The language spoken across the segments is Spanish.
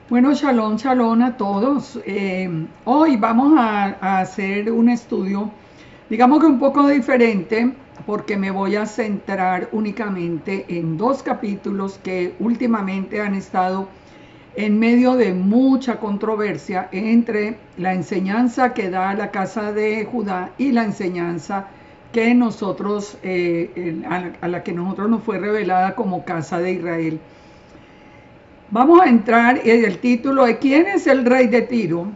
Bueno, shalom, shalom a todos. Hoy vamos a hacer un estudio, digamos que un poco diferente, porque me voy a centrar únicamente en dos capítulos que últimamente han estado en medio de mucha controversia entre la enseñanza que da la casa de Judá y la enseñanza que nosotros, a la que nosotros nos fue revelada como casa de Israel. Vamos a entrar en el título de ¿quién es el rey de Tiro?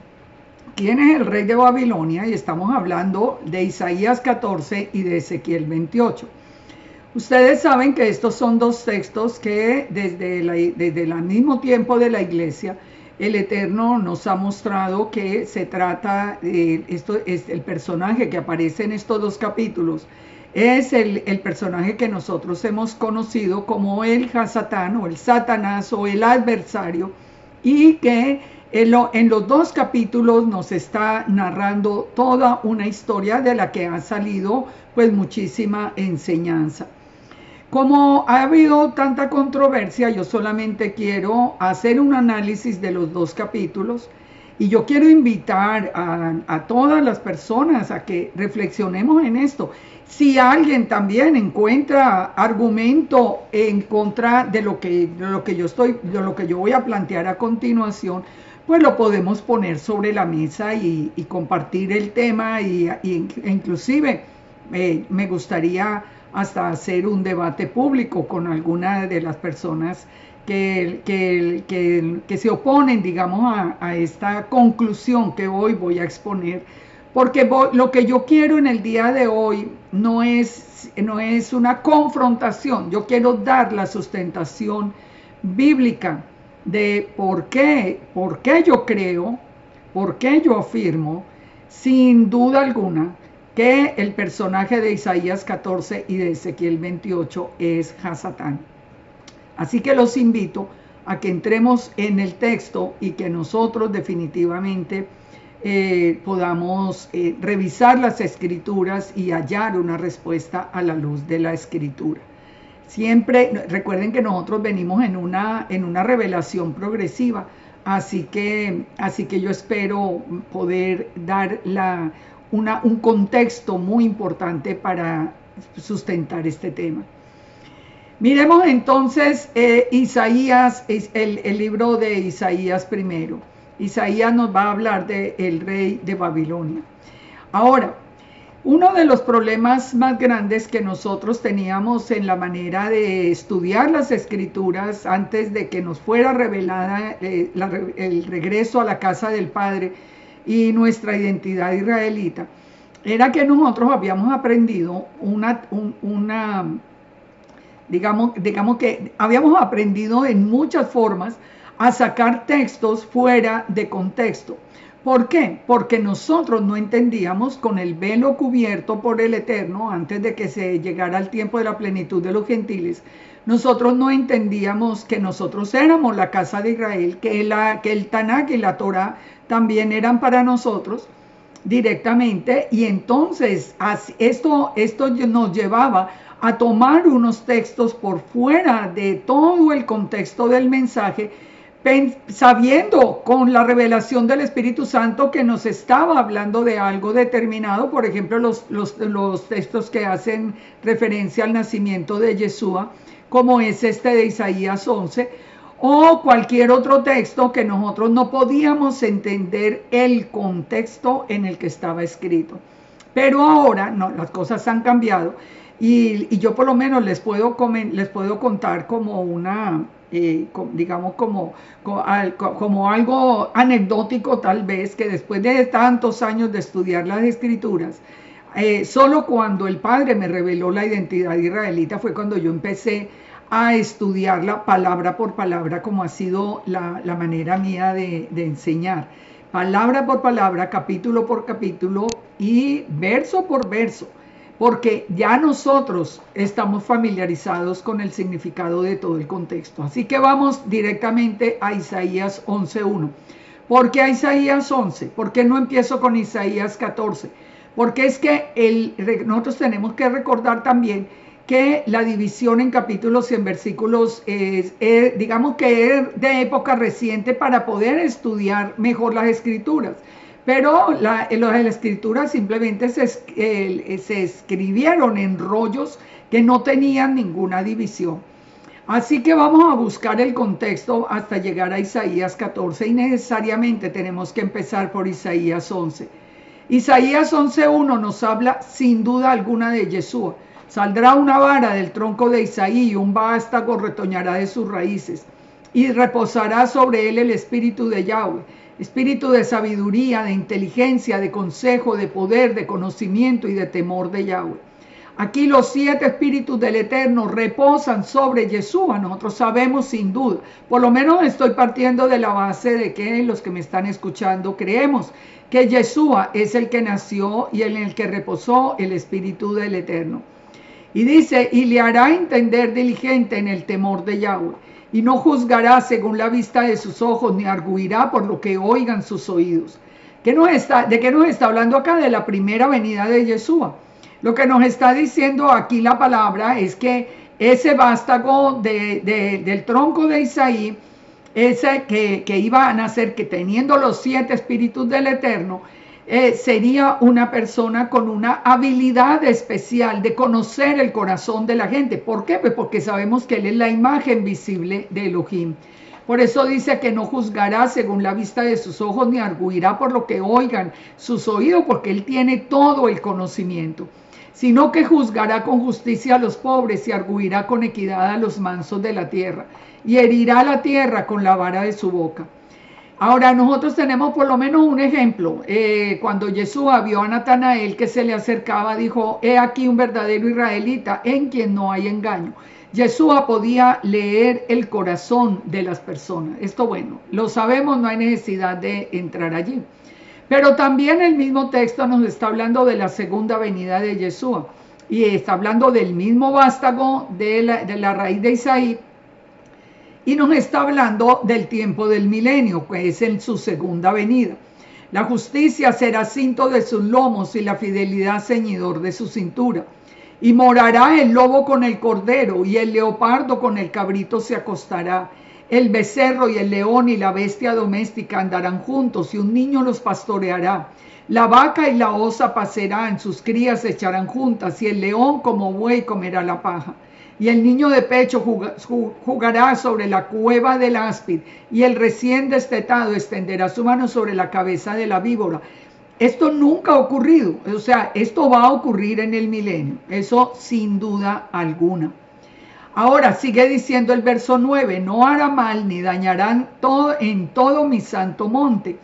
¿Quién es el rey de Babilonia? Y estamos hablando de Isaías 14 y de Ezequiel 28. Ustedes saben que estos son dos textos que desde el mismo tiempo de la iglesia, el Eterno nos ha mostrado que se trata de esto, es el personaje que aparece en estos dos capítulos. Es el personaje que nosotros hemos conocido como el Hasatán o el Satanás o el adversario, y que en los dos capítulos nos está narrando toda una historia de la que ha salido pues muchísima enseñanza. Como ha habido tanta controversia, yo solamente quiero hacer un análisis de los dos capítulos y yo quiero invitar a todas las personas a que reflexionemos en esto. Si alguien también encuentra argumento en contra de lo que yo voy a plantear a continuación, pues lo podemos poner sobre la mesa y compartir el tema inclusive me gustaría hasta hacer un debate público con alguna de las personas que se oponen, digamos, a esta conclusión que hoy voy a exponer, porque lo que yo quiero en el día de hoy no es una confrontación, yo quiero dar la sustentación bíblica de por qué yo creo, por qué yo afirmo, sin duda alguna, que el personaje de Isaías 14 y de Ezequiel 28 es Hasatán. Así que los invito a que entremos en el texto y que nosotros definitivamente podamos revisar las escrituras y hallar una respuesta a la luz de la escritura. Siempre recuerden que nosotros venimos en una revelación progresiva, así que yo espero poder dar un contexto muy importante para sustentar este tema. Miremos entonces Isaías, el libro de Isaías primero. Isaías nos va a hablar del rey de Babilonia. Ahora, uno de los problemas más grandes que nosotros teníamos en la manera de estudiar las escrituras antes de que nos fuera revelada el regreso a la casa del Padre y nuestra identidad israelita, era que nosotros habíamos aprendido digamos que habíamos aprendido en muchas formas a sacar textos fuera de contexto. ¿Por qué? Porque nosotros no entendíamos, con el velo cubierto por el Eterno, antes de que se llegara el tiempo de la plenitud de los gentiles, nosotros no entendíamos que nosotros éramos la casa de Israel, que el Tanakh y la Torah también eran para nosotros directamente, y entonces esto nos llevaba a tomar unos textos por fuera de todo el contexto del mensaje, sabiendo con la revelación del Espíritu Santo que nos estaba hablando de algo determinado. Por ejemplo, los textos que hacen referencia al nacimiento de Yeshua, como es este de Isaías 11, o cualquier otro texto que nosotros no podíamos entender el contexto en el que estaba escrito. Pero ahora no, las cosas han cambiado y yo por lo menos les puedo contar como digamos como algo anecdótico, tal vez, que después de tantos años de estudiar las escrituras, solo cuando el Padre me reveló la identidad israelita fue cuando yo empecé a estudiarla palabra por palabra, como ha sido la manera mía de enseñar, palabra por palabra, capítulo por capítulo y verso por verso, porque ya nosotros estamos familiarizados con el significado de todo el contexto. Así que vamos directamente a Isaías 11:1. ¿Por qué a Isaías 11? ¿Por qué no empiezo con Isaías 14? Porque es que nosotros tenemos que recordar también que la división en capítulos y en versículos digamos que es de época reciente para poder estudiar mejor las escrituras. Pero las escrituras simplemente se escribieron en rollos que no tenían ninguna división. Así que vamos a buscar el contexto hasta llegar a Isaías 14 y necesariamente tenemos que empezar por Isaías 11. Isaías 11:1 nos habla sin duda alguna de Yeshua. Saldrá una vara del tronco de Isaí y un vástago retoñará de sus raíces y reposará sobre él el espíritu de Yahweh, espíritu de sabiduría, de inteligencia, de consejo, de poder, de conocimiento y de temor de Yahweh. Aquí los 7 espíritus del Eterno reposan sobre Yeshua. Nosotros sabemos sin duda, por lo menos estoy partiendo de la base de que los que me están escuchando creemos que Yeshua es el que nació y en el que reposó el espíritu del Eterno. Y dice, y le hará entender diligente en el temor de Yahweh, y no juzgará según la vista de sus ojos, ni arguirá por lo que oigan sus oídos. ¿De qué nos está hablando acá? De la primera venida de Yeshua. Lo que nos está diciendo aquí la palabra es que ese vástago del tronco de Isaí, ese que iba a nacer, que teniendo los 7 espíritus del Eterno, sería una persona con una habilidad especial de conocer el corazón de la gente. ¿Por qué? Pues porque sabemos que él es la imagen visible de Elohim. Por eso dice que no juzgará según la vista de sus ojos, ni arguirá por lo que oigan sus oídos, porque él tiene todo el conocimiento, sino que juzgará con justicia a los pobres y arguirá con equidad a los mansos de la tierra, y herirá la tierra con la vara de su boca. Ahora nosotros tenemos por lo menos un ejemplo. Cuando Yeshua vio a Natanael que se le acercaba, dijo, he aquí un verdadero israelita en quien no hay engaño. Yeshua podía leer el corazón de las personas. Esto, bueno, lo sabemos, no hay necesidad de entrar allí. Pero también el mismo texto nos está hablando de la segunda venida de Yeshua. Y está hablando del mismo vástago de la raíz de Isaí. Y nos está hablando del tiempo del milenio, que es en su segunda venida. La justicia será cinto de sus lomos y la fidelidad ceñidor de su cintura. Y morará el lobo con el cordero y el leopardo con el cabrito se acostará. El becerro y el león y la bestia doméstica andarán juntos y un niño los pastoreará. La vaca y la osa pasarán, sus crías se echarán juntas y el león como buey comerá la paja. Y el niño de pecho jugará sobre la cueva del áspid y el recién destetado extenderá su mano sobre la cabeza de la víbora. Esto nunca ha ocurrido, o sea, esto va a ocurrir en el milenio, eso sin duda alguna. Ahora sigue diciendo el verso 9, no hará mal ni dañarán en todo mi santo monte.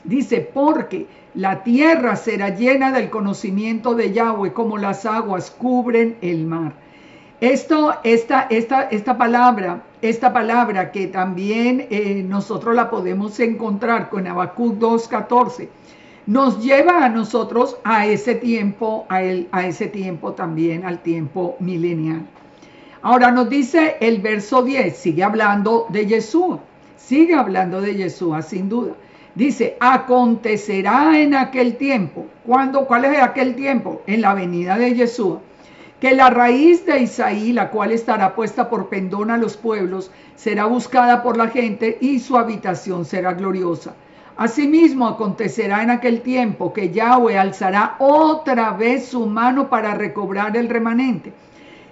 Dice, porque la tierra será llena del conocimiento de Yahweh como las aguas cubren el mar. Esta palabra que también nosotros la podemos encontrar con Habacuc 2:14, nos lleva a nosotros a ese tiempo, a ese tiempo también, al tiempo milenial. Ahora nos dice el verso 10, sigue hablando de Yeshua sin duda. Dice, acontecerá en aquel tiempo. ¿Cuál es aquel tiempo? En la venida de Yeshua. Que la raíz de Isaí, la cual estará puesta por pendón a los pueblos, será buscada por la gente y su habitación será gloriosa. Asimismo acontecerá en aquel tiempo que Yahweh alzará otra vez su mano para recobrar el remanente.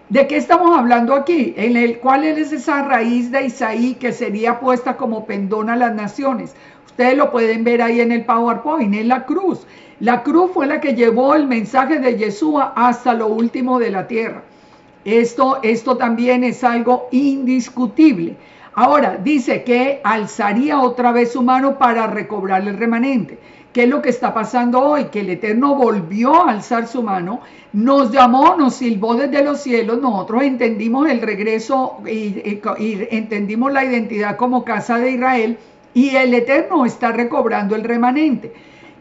¿De qué estamos hablando aquí? ¿Cuál es esa raíz de Isaí que sería puesta como pendón a las naciones? Ustedes lo pueden ver ahí en el PowerPoint, es la cruz. La cruz fue la que llevó el mensaje de Yeshua hasta lo último de la tierra. Esto también es algo indiscutible. Ahora, dice que alzaría otra vez su mano para recobrar el remanente. ¿Qué es lo que está pasando hoy? Que el Eterno volvió a alzar su mano, nos llamó, nos silbó desde los cielos, nosotros entendimos el regreso y entendimos la identidad como casa de Israel, y el Eterno está recobrando el remanente.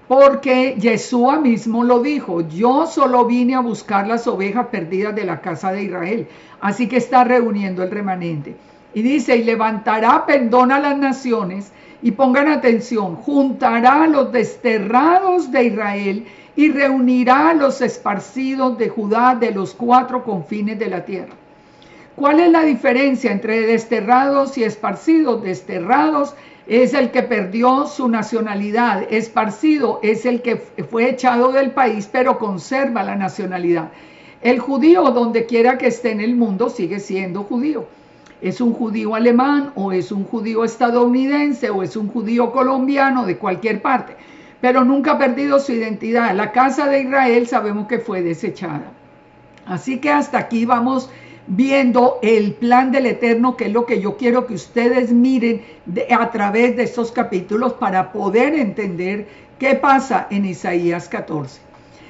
Porque Yeshua mismo lo dijo, yo solo vine a buscar las ovejas perdidas de la casa de Israel. Así que está reuniendo el remanente. Y dice, y levantará pendón a las naciones, y pongan atención, juntará a los desterrados de Israel y reunirá a los esparcidos de Judá de los 4 confines de la tierra. ¿Cuál es la diferencia entre desterrados y esparcidos? Desterrados es el que perdió su nacionalidad. Esparcido es el que fue echado del país, pero conserva la nacionalidad. El judío, donde quiera que esté en el mundo, sigue siendo judío. Es un judío alemán, o es un judío estadounidense, o es un judío colombiano, de cualquier parte, pero nunca ha perdido su identidad. La casa de Israel sabemos que fue desechada. Así que hasta aquí vamos viendo el plan del Eterno, que es lo que yo quiero que ustedes miren a través de estos capítulos para poder entender qué pasa en Isaías 14.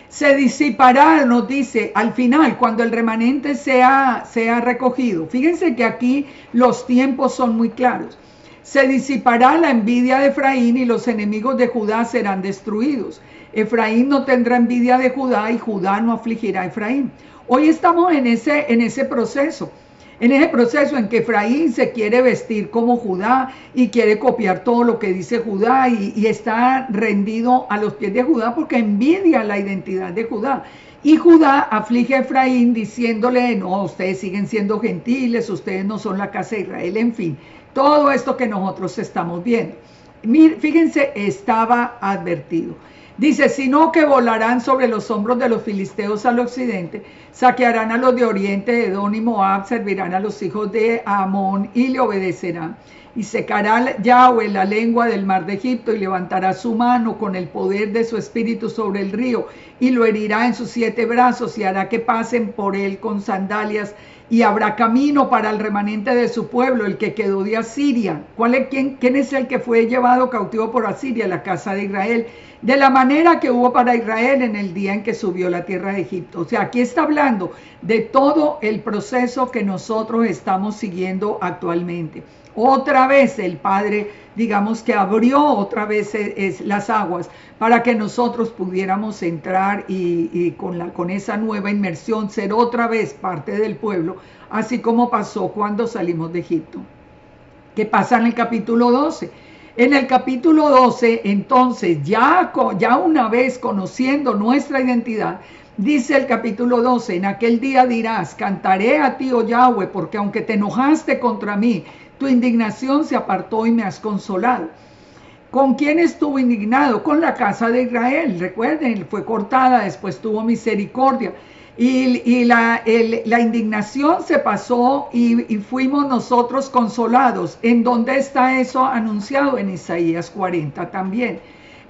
Se disipará, nos dice, al final, cuando el remanente sea recogido. Fíjense que aquí los tiempos son muy claros. Se disipará la envidia de Efraín y los enemigos de Judá serán destruidos. Efraín no tendrá envidia de Judá y Judá no afligirá a Efraín. Hoy estamos en ese proceso en que Efraín se quiere vestir como Judá y quiere copiar todo lo que dice Judá y está rendido a los pies de Judá porque envidia la identidad de Judá. Y Judá aflige a Efraín diciéndole, no, ustedes siguen siendo gentiles, ustedes no son la casa de Israel, en fin, todo esto que nosotros estamos viendo. Fíjense, estaba advertido. Dice, sino que volarán sobre los hombros de los filisteos al occidente, saquearán a los de oriente, Edom y Moab, servirán a los hijos de Amón y le obedecerán. Y secará Yahweh la lengua del mar de Egipto y levantará su mano con el poder de su espíritu sobre el río y lo herirá en sus 7 brazos y hará que pasen por él con sandalias y habrá camino para el remanente de su pueblo, el que quedó de Asiria. ¿Quién es el que fue llevado cautivo por Asiria? La casa de Israel. De la manera que hubo para Israel en el día en que subió la tierra de Egipto. O sea, aquí está hablando de todo el proceso que nosotros estamos siguiendo actualmente. Otra vez el Padre, digamos que abrió otra vez las aguas para que nosotros pudiéramos entrar y con esa nueva inmersión ser otra vez parte del pueblo, así como pasó cuando salimos de Egipto. ¿Qué pasa en el capítulo 12? En el capítulo 12, entonces, ya una vez conociendo nuestra identidad, dice el capítulo 12, en aquel día dirás, cantaré a ti, oh Yahweh, porque aunque te enojaste contra mí, tu indignación se apartó y me has consolado. ¿Con quién estuvo indignado? Con la casa de Israel. Recuerden, fue cortada, después tuvo misericordia. Y la indignación se pasó y fuimos nosotros consolados. ¿En dónde está eso anunciado? En Isaías 40 también.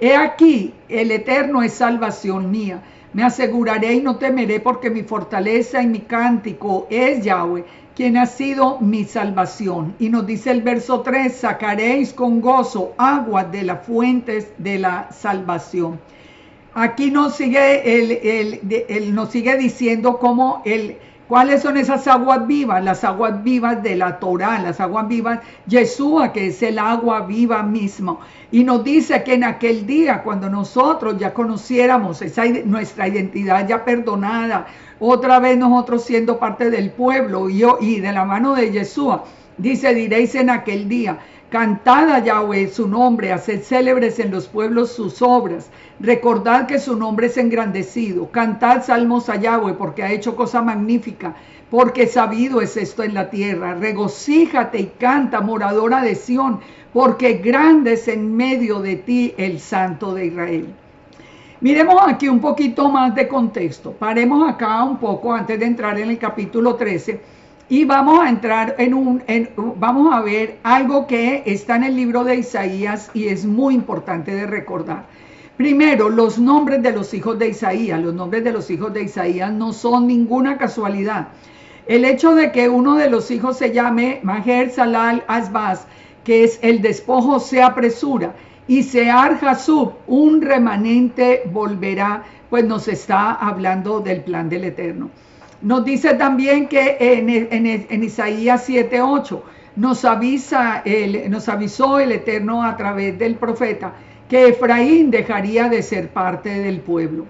He aquí, el Eterno es salvación mía. Me aseguraré y no temeré porque mi fortaleza y mi cántico es Yahweh, quien ha sido mi salvación. Y nos dice el verso 3, sacaréis con gozo aguas de las fuentes de la salvación. Aquí nos sigue diciendo cuáles son esas aguas vivas, las aguas vivas de la Torá, las aguas vivas, Yeshua, que es el agua viva mismo. Y nos dice que en aquel día, cuando nosotros ya conociéramos nuestra identidad ya perdonada, otra vez nosotros siendo parte del pueblo y de la mano de Yeshua, dice, diréis en aquel día, cantad a Yahweh su nombre, haced célebres en los pueblos sus obras, recordad que su nombre es engrandecido, cantad salmos a Yahweh porque ha hecho cosa magnífica, porque sabido es esto en la tierra, regocíjate y canta, moradora de Sión, porque grande es en medio de ti el Santo de Israel. Miremos aquí un poquito más de contexto, paremos acá un poco antes de entrar en el capítulo 13, y vamos a entrar vamos a ver algo que está en el libro de Isaías y es muy importante de recordar. Primero, los nombres de los hijos de Isaías. Los nombres de los hijos de Isaías no son ninguna casualidad. El hecho de que uno de los hijos se llame Maher Salal Asbaz, que es el despojo se apresura, y Sear Jasub, un remanente volverá, pues nos está hablando del plan del Eterno. Nos dice también que en Isaías 7:8 nos avisó el Eterno a través del profeta que Efraín dejaría de ser parte del pueblo.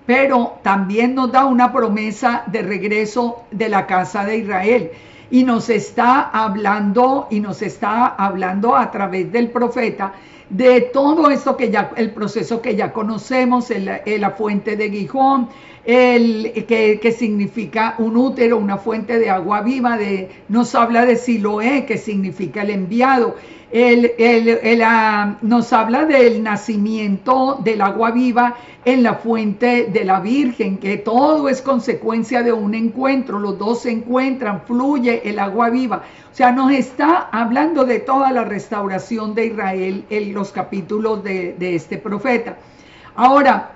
Pero también nos da una promesa de regreso de la casa de Israel. y nos está hablando a través del profeta de todo esto el proceso que ya conocemos, la fuente de Gijón, que significa un útero, una fuente de agua viva, nos habla de Siloé, que significa el enviado, nos habla del nacimiento del agua viva en la fuente de la Virgen, que todo es consecuencia de un encuentro, los dos se encuentran, fluye el agua viva. O sea, nos está hablando de toda la restauración de Israel en los capítulos de este profeta. Ahora,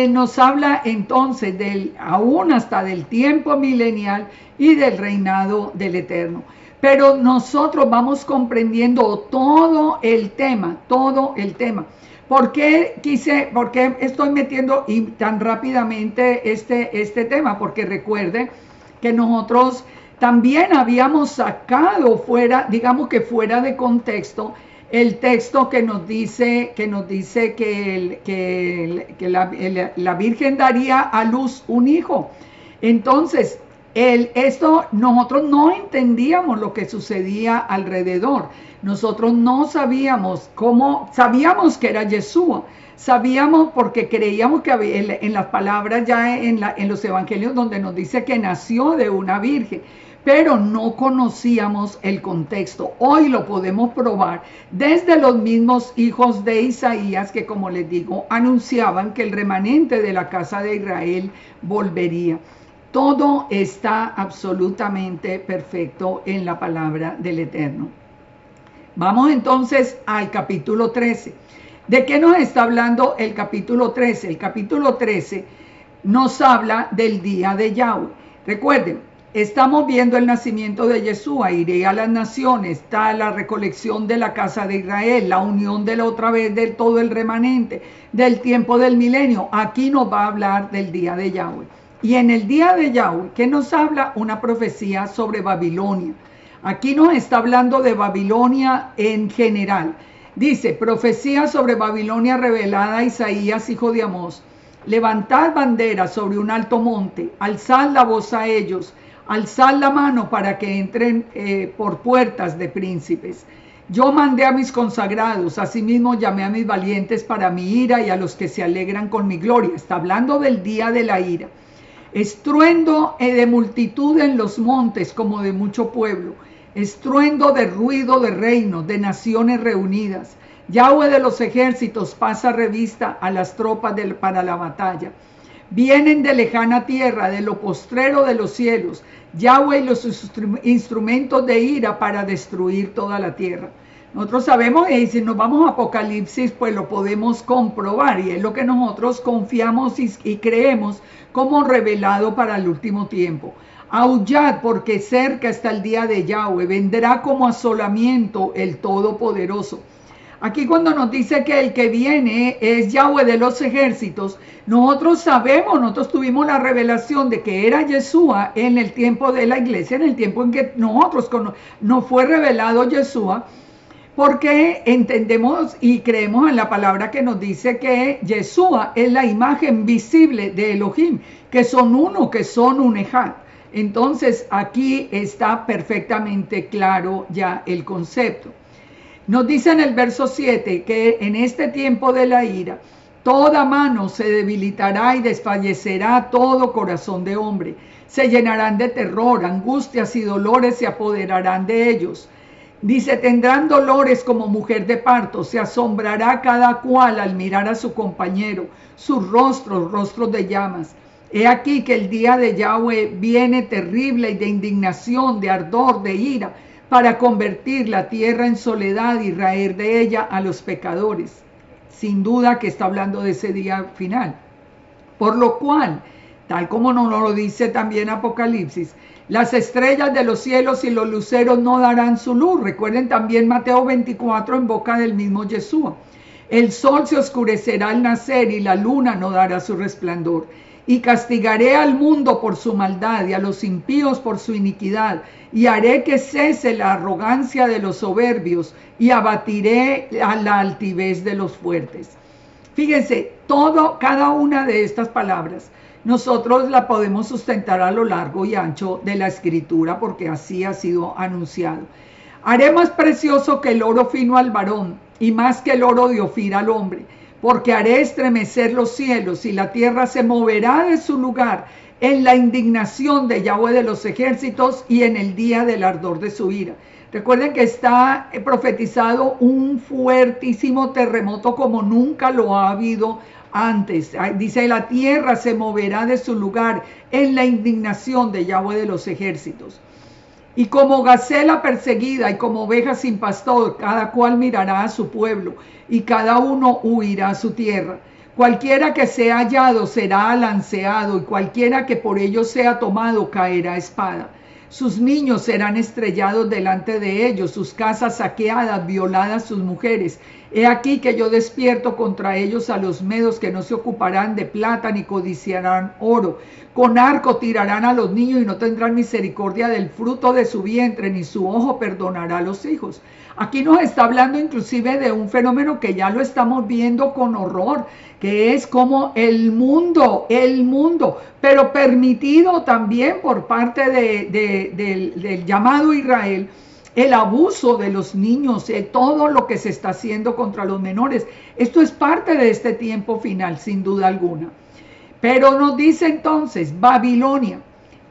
nos habla entonces aún hasta del tiempo milenial y del reinado del Eterno. Pero nosotros vamos comprendiendo todo el tema. ¿Por qué estoy metiendo tan rápidamente este tema? Porque recuerde que nosotros también habíamos sacado fuera de contexto, el texto que nos dice que la Virgen daría a luz un hijo. Entonces, nosotros no entendíamos lo que sucedía alrededor. Nosotros no sabíamos sabíamos que era Yeshua. Sabíamos porque creíamos que en las palabras ya en los evangelios donde nos dice que nació de una virgen, pero no conocíamos el contexto. Hoy lo podemos probar desde los mismos hijos de Isaías que, como les digo, anunciaban que el remanente de la casa de Israel volvería. Todo está absolutamente perfecto en la palabra del Eterno. Vamos entonces al capítulo 13. ¿De qué nos está hablando el capítulo 13? El capítulo 13 nos habla del día de Yahweh. Recuerden, estamos viendo el nacimiento de Yeshua, iré a las naciones, está la recolección de la casa de Israel, la unión de la otra vez de todo el remanente, del tiempo del milenio. Aquí nos va a hablar del día de Yahweh. Y en el día de Yahweh, ¿qué nos habla? Una profecía sobre Babilonia. Aquí nos está hablando de Babilonia en general. Dice, profecía sobre Babilonia revelada a Isaías, hijo de Amós. Levantad bandera sobre un alto monte, alzad la voz a ellos, alzad la mano para que entren por puertas de príncipes. Yo mandé a mis consagrados, asimismo llamé a mis valientes para mi ira y a los que se alegran con mi gloria. Está hablando del día de la ira. Estruendo de multitud en los montes como de mucho pueblo, estruendo de ruido de reinos, de naciones reunidas. Yahweh de los ejércitos pasa revista a las tropas para la batalla. Vienen de lejana tierra, de lo postrero de los cielos, Yahweh y los instrumentos de ira para destruir toda la tierra. Nosotros sabemos, y si nos vamos a Apocalipsis, pues lo podemos comprobar, y es lo que nosotros confiamos y creemos como revelado para el último tiempo. Aullad, porque cerca está el día de Yahweh, vendrá como asolamiento el Todopoderoso. Aquí cuando nos dice que el que viene es Yahweh de los ejércitos, nosotros sabemos, nosotros tuvimos la revelación de que era Yeshua en el tiempo de la iglesia, en el tiempo en que nos fue revelado Yeshua, porque entendemos y creemos en la palabra que nos dice que Yeshua es la imagen visible de Elohim, que son uno, que son un ejad. Entonces aquí está perfectamente claro ya el concepto. Nos dice en el verso 7 que en este tiempo de la ira, toda mano se debilitará y desfallecerá todo corazón de hombre. Se llenarán de terror, angustias y dolores se apoderarán de ellos. Dice, tendrán dolores como mujer de parto, se asombrará cada cual al mirar a su compañero, sus rostros de llamas. He aquí que el día de Yahweh viene terrible y de indignación, de ardor, de ira, para convertir la tierra en soledad y raer de ella a los pecadores. Sin duda que está hablando de ese día final. Por lo cual, tal como nos lo dice también Apocalipsis, las estrellas de los cielos y los luceros no darán su luz. Recuerden también Mateo 24 en boca del mismo Yeshua. El sol se oscurecerá al nacer y la luna no dará su resplandor. Y castigaré al mundo por su maldad y a los impíos por su iniquidad. Y haré que cese la arrogancia de los soberbios y abatiré a la altivez de los fuertes. Fíjense, cada una de estas palabras nosotros la podemos sustentar a lo largo y ancho de la escritura, porque así ha sido anunciado. Haré más precioso que el oro fino al varón, y más que el oro de Ofir al hombre, porque haré estremecer los cielos, y la tierra se moverá de su lugar en la indignación de Yahweh de los ejércitos y en el día del ardor de su ira. Recuerden que está profetizado un fuertísimo terremoto como nunca lo ha habido antes. Dice, la tierra se moverá de su lugar en la indignación de Yahweh de los ejércitos. Y como gacela perseguida y como oveja sin pastor, cada cual mirará a su pueblo y cada uno huirá a su tierra. Cualquiera que sea hallado será alanceado, y cualquiera que por ellos sea tomado caerá a espada. Sus niños serán estrellados delante de ellos, sus casas saqueadas, violadas sus mujeres. He aquí que yo despierto contra ellos a los medos, que no se ocuparán de plata ni codiciarán oro. Con arco tirarán a los niños y no tendrán misericordia del fruto de su vientre, ni su ojo perdonará a los hijos. Aquí nos está hablando inclusive de un fenómeno que ya lo estamos viendo con horror, que es como el mundo, pero permitido también por parte del llamado Israel, el abuso de los niños, todo lo que se está haciendo contra los menores. Esto es parte de este tiempo final, sin duda alguna. Pero nos dice entonces, Babilonia,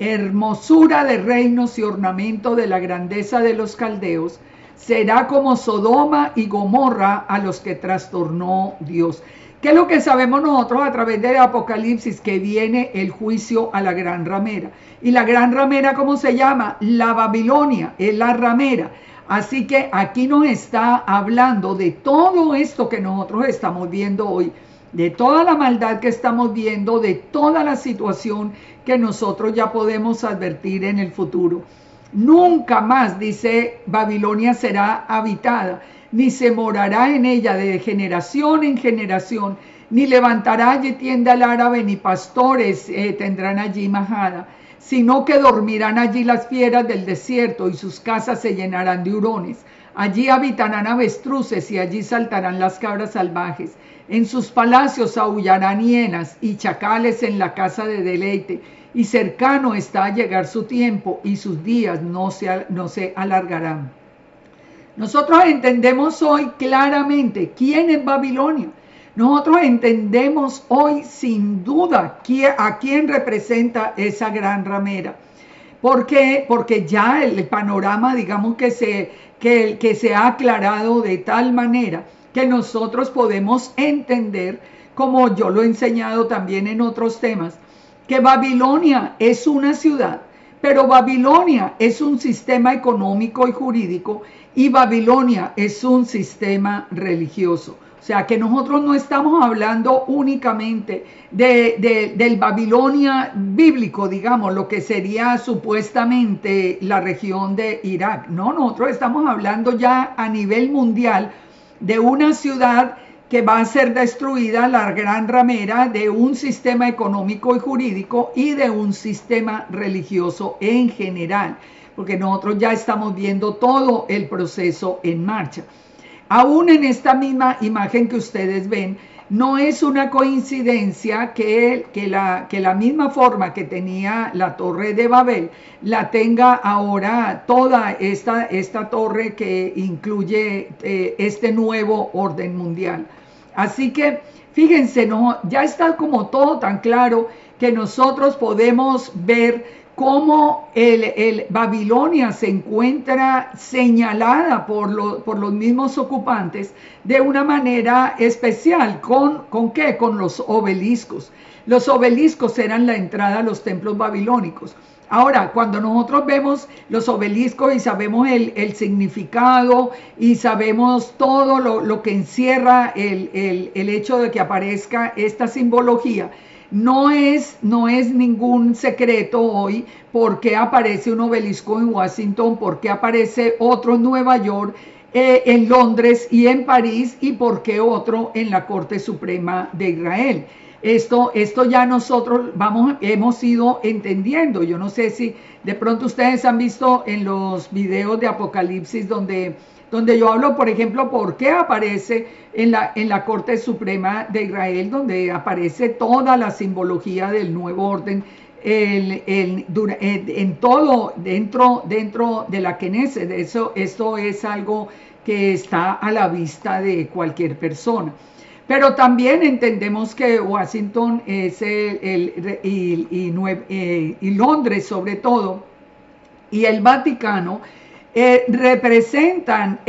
hermosura de reinos y ornamento de la grandeza de los caldeos, será como Sodoma y Gomorra a los que trastornó Dios. ¿Qué es lo que sabemos nosotros a través del Apocalipsis? Que viene el juicio a la gran ramera. ¿Y la gran ramera cómo se llama? La Babilonia, es la ramera. Así que aquí nos está hablando de todo esto que nosotros estamos viendo hoy, de toda la maldad que estamos viendo, de toda la situación que nosotros ya podemos advertir en el futuro. Nunca más, dice, Babilonia será habitada, ni se morará en ella de generación en generación, ni levantará allí tienda el árabe, ni pastores tendrán allí majada, sino que dormirán allí las fieras del desierto, y sus casas se llenarán de hurones. Allí habitarán avestruces, y allí saltarán las cabras salvajes. En sus palacios aullarán hienas y chacales en la casa de deleite, y cercano está a llegar su tiempo, y sus días no se alargarán. Nosotros entendemos hoy claramente quién es Babilonia. Nosotros entendemos hoy sin duda a quién representa esa gran ramera. ¿Por qué? Porque ya el panorama, digamos que se ha aclarado de tal manera que nosotros podemos entender, como yo lo he enseñado también en otros temas, que Babilonia es una ciudad, pero Babilonia es un sistema económico y jurídico, y Babilonia es un sistema religioso. O sea que nosotros no estamos hablando únicamente del Babilonia bíblico, digamos, lo que sería supuestamente la región de Irak. No, nosotros estamos hablando ya a nivel mundial de una ciudad que va a ser destruida, la gran ramera, de un sistema económico y jurídico y de un sistema religioso en general, porque nosotros ya estamos viendo todo el proceso en marcha. Aún en esta misma imagen que ustedes ven, no es una coincidencia que la misma forma que tenía la torre de Babel, la tenga ahora toda esta torre que incluye este nuevo orden mundial. Así que fíjense, ya está como todo tan claro que nosotros podemos ver cómo el Babilonia se encuentra señalada por los mismos ocupantes de una manera especial. ¿Con qué? Con los obeliscos. Los obeliscos eran la entrada a los templos babilónicos. Ahora, cuando nosotros vemos los obeliscos y sabemos el significado y sabemos todo lo que encierra el hecho de que aparezca esta simbología, no es ningún secreto hoy por qué aparece un obelisco en Washington, por qué aparece otro en Nueva York, en Londres y en París, y por qué otro en la Corte Suprema de Israel. Esto ya nosotros hemos ido entendiendo. Yo no sé si de pronto ustedes han visto en los videos de Apocalipsis donde donde yo hablo, por ejemplo, por qué aparece en la Corte Suprema de Israel, donde aparece toda la simbología del nuevo orden en todo dentro de la Knesset. Esto es algo que está a la vista de cualquier persona. Pero también entendemos que Washington es y Londres sobre todo, y el Vaticano, representan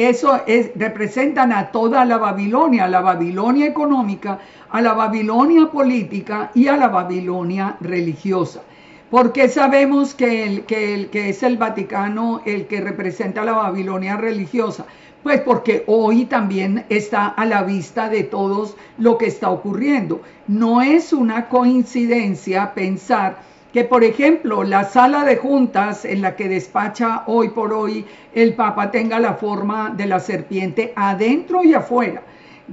a toda la Babilonia económica, a la Babilonia política y a la Babilonia religiosa. ¿Por qué sabemos que es el Vaticano el que representa a la Babilonia religiosa? Pues porque hoy también está a la vista de todos lo que está ocurriendo. No es una coincidencia pensar que, por ejemplo, la sala de juntas en la que despacha hoy por hoy el Papa tenga la forma de la serpiente adentro y afuera,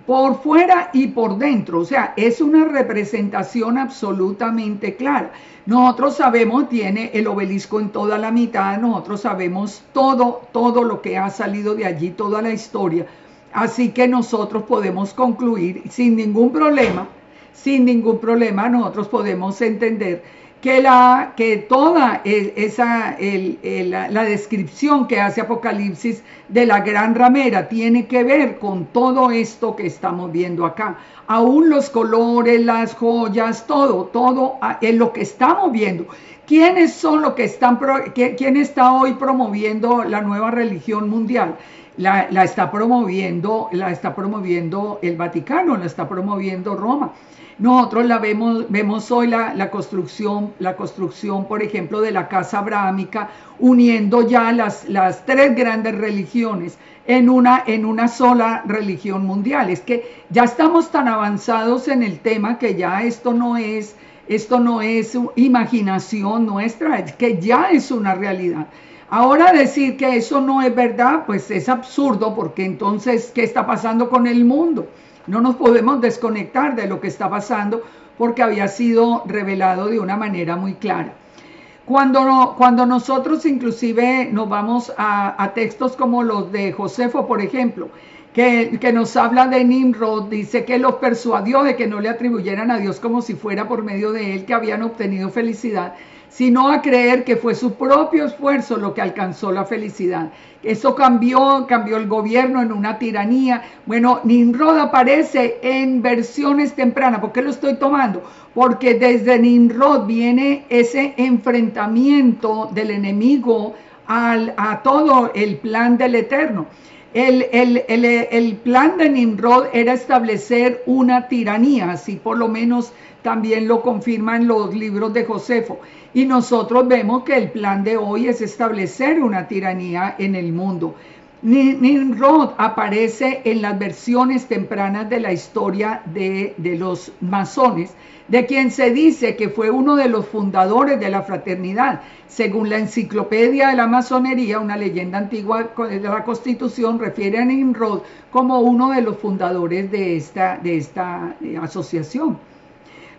por fuera y por dentro. O sea, es una representación absolutamente clara. Nosotros sabemos, tiene el obelisco en toda la mitad, nosotros sabemos todo lo que ha salido de allí, toda la historia. Así que nosotros podemos concluir sin ningún problema, nosotros podemos entender que toda la descripción que hace Apocalipsis de la gran ramera tiene que ver con todo esto que estamos viendo acá. Aún los colores, las joyas, todo es lo que estamos viendo. ¿Quiénes son los que quién está hoy promoviendo la nueva religión mundial? La está promoviendo el Vaticano, la está promoviendo Roma. Nosotros vemos hoy la construcción, por ejemplo, de la casa abrahámica, uniendo ya las tres grandes religiones en una sola religión mundial. Es que ya estamos tan avanzados en el tema que ya esto no es imaginación nuestra, es que ya es una realidad. Ahora decir que eso no es verdad, pues es absurdo, porque entonces, ¿qué está pasando con el mundo? No nos podemos desconectar de lo que está pasando porque había sido revelado de una manera muy clara. Cuando nosotros inclusive nos vamos a textos como los de Josefo, por ejemplo, que nos habla de Nimrod, dice que los persuadió de que no le atribuyeran a Dios como si fuera por medio de él que habían obtenido felicidad, sino a creer que fue su propio esfuerzo lo que alcanzó la felicidad. Eso cambió el gobierno en una tiranía. Bueno, Nimrod aparece en versiones tempranas. ¿Por qué lo estoy tomando? Porque desde Nimrod viene ese enfrentamiento del enemigo a todo el plan del Eterno. El plan de Nimrod era establecer una tiranía, así por lo menos también lo confirman los libros de Josefo. Y nosotros vemos que el plan de hoy es establecer una tiranía en el mundo. Nimrod aparece en las versiones tempranas de la historia de los masones, de quien se dice que fue uno de los fundadores de la fraternidad. Según la enciclopedia de la masonería, una leyenda antigua de la Constitución refiere a Nimrod como uno de los fundadores de esta asociación.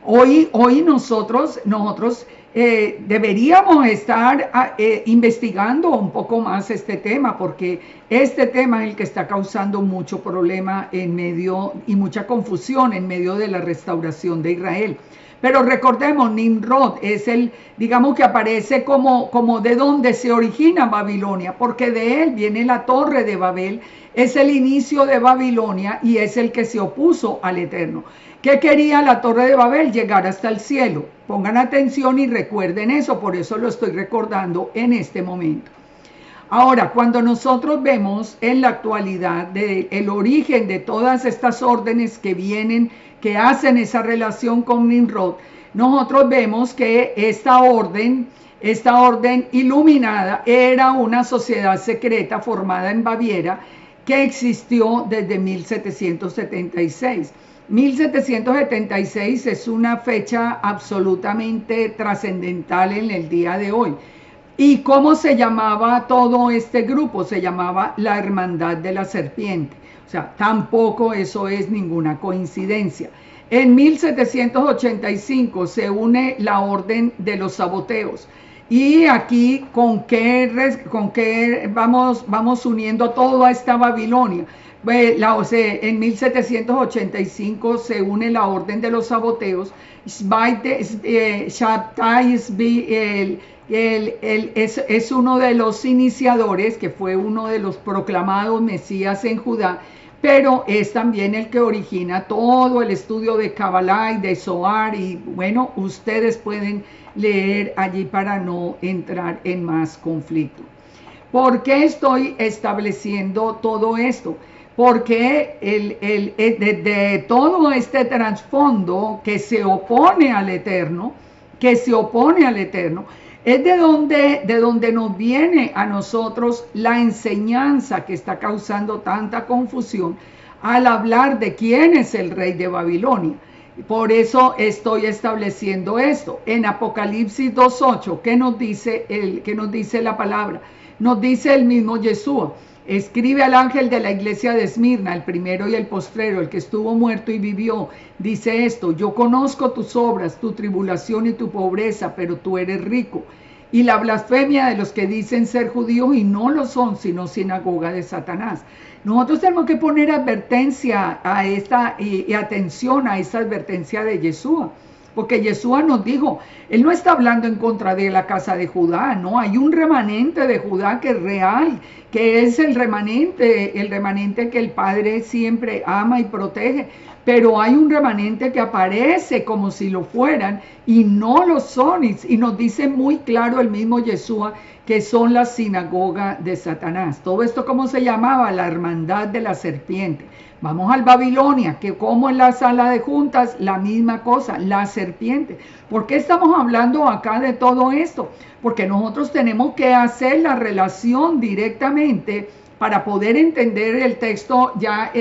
Hoy nosotros deberíamos estar investigando un poco más este tema, porque este tema es el que está causando mucho problema y mucha confusión en medio de la restauración de Israel. Pero recordemos, Nimrod es digamos que aparece como de donde se origina Babilonia, porque de él viene la Torre de Babel, es el inicio de Babilonia y es el que se opuso al Eterno. ¿Qué quería la Torre de Babel? Llegar hasta el cielo. Pongan atención y recuerden eso, por eso lo estoy recordando en este momento. Ahora, cuando nosotros vemos en la actualidad el origen de todas estas órdenes que hacen esa relación con Nimrod, nosotros vemos que esta orden iluminada era una sociedad secreta formada en Baviera que existió desde 1776. 1776 es una fecha absolutamente trascendental en el día de hoy. ¿Y cómo se llamaba todo este grupo? Se llamaba la Hermandad de la Serpiente. O sea, tampoco eso es ninguna coincidencia. En 1785 se une la Orden de los Saboteos. Y aquí, con qué vamos uniendo todo a esta Babilonia? En 1785 se une la Orden de los Saboteos. Shabtai es uno de los iniciadores, que fue uno de los proclamados Mesías en Judá, pero es también el que origina todo el estudio de Kabbalah y de Zohar, y bueno, ustedes pueden leer allí para no entrar en más conflicto. ¿Por qué estoy estableciendo todo esto? Porque de todo este trasfondo que se opone al Eterno, es de donde nos viene a nosotros la enseñanza que está causando tanta confusión al hablar de quién es el rey de Babilonia. Por eso estoy estableciendo esto. En Apocalipsis 2:8, ¿qué nos dice la palabra? Nos dice el mismo Yeshua: escribe al ángel de la iglesia de Esmirna, el primero y el postrero, el que estuvo muerto y vivió. Dice esto: yo conozco tus obras, tu tribulación y tu pobreza, pero tú eres rico. Y la blasfemia de los que dicen ser judíos y no lo son, sino sinagoga de Satanás. Nosotros tenemos que poner advertencia a esta y atención a esta advertencia de Yeshua. Porque Yeshua nos dijo, él no está hablando en contra de la casa de Judá, no, hay un remanente de Judá que es real, que es el remanente que el Padre siempre ama y protege, pero hay un remanente que aparece como si lo fueran y no lo son, y nos dice muy claro el mismo Yeshua que son la sinagoga de Satanás. Todo esto, ¿cómo se llamaba? La hermandad de la serpiente. Vamos al Babilonia, que como en la sala de juntas, la misma cosa, la serpiente. ¿Por qué estamos hablando acá de todo esto? Porque nosotros tenemos que hacer la relación directamente para poder entender el texto ya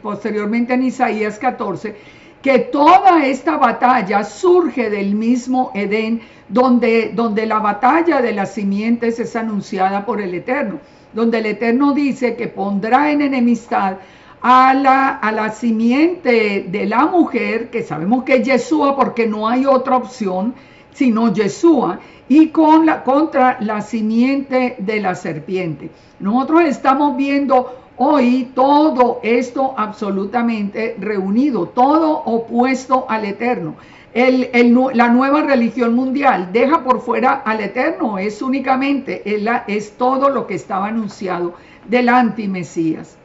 posteriormente en Isaías 14, que toda esta batalla surge del mismo Edén, donde la batalla de las simientes es anunciada por el Eterno, donde el Eterno dice que pondrá en enemistad a la simiente de la mujer, que sabemos que es Yeshua, porque no hay otra opción sino Yeshua, y contra la simiente de la serpiente. Nosotros estamos viendo hoy todo esto absolutamente reunido, todo opuesto al Eterno. La nueva religión mundial deja por fuera al Eterno, es únicamente, es todo lo que estaba anunciado del antimesías.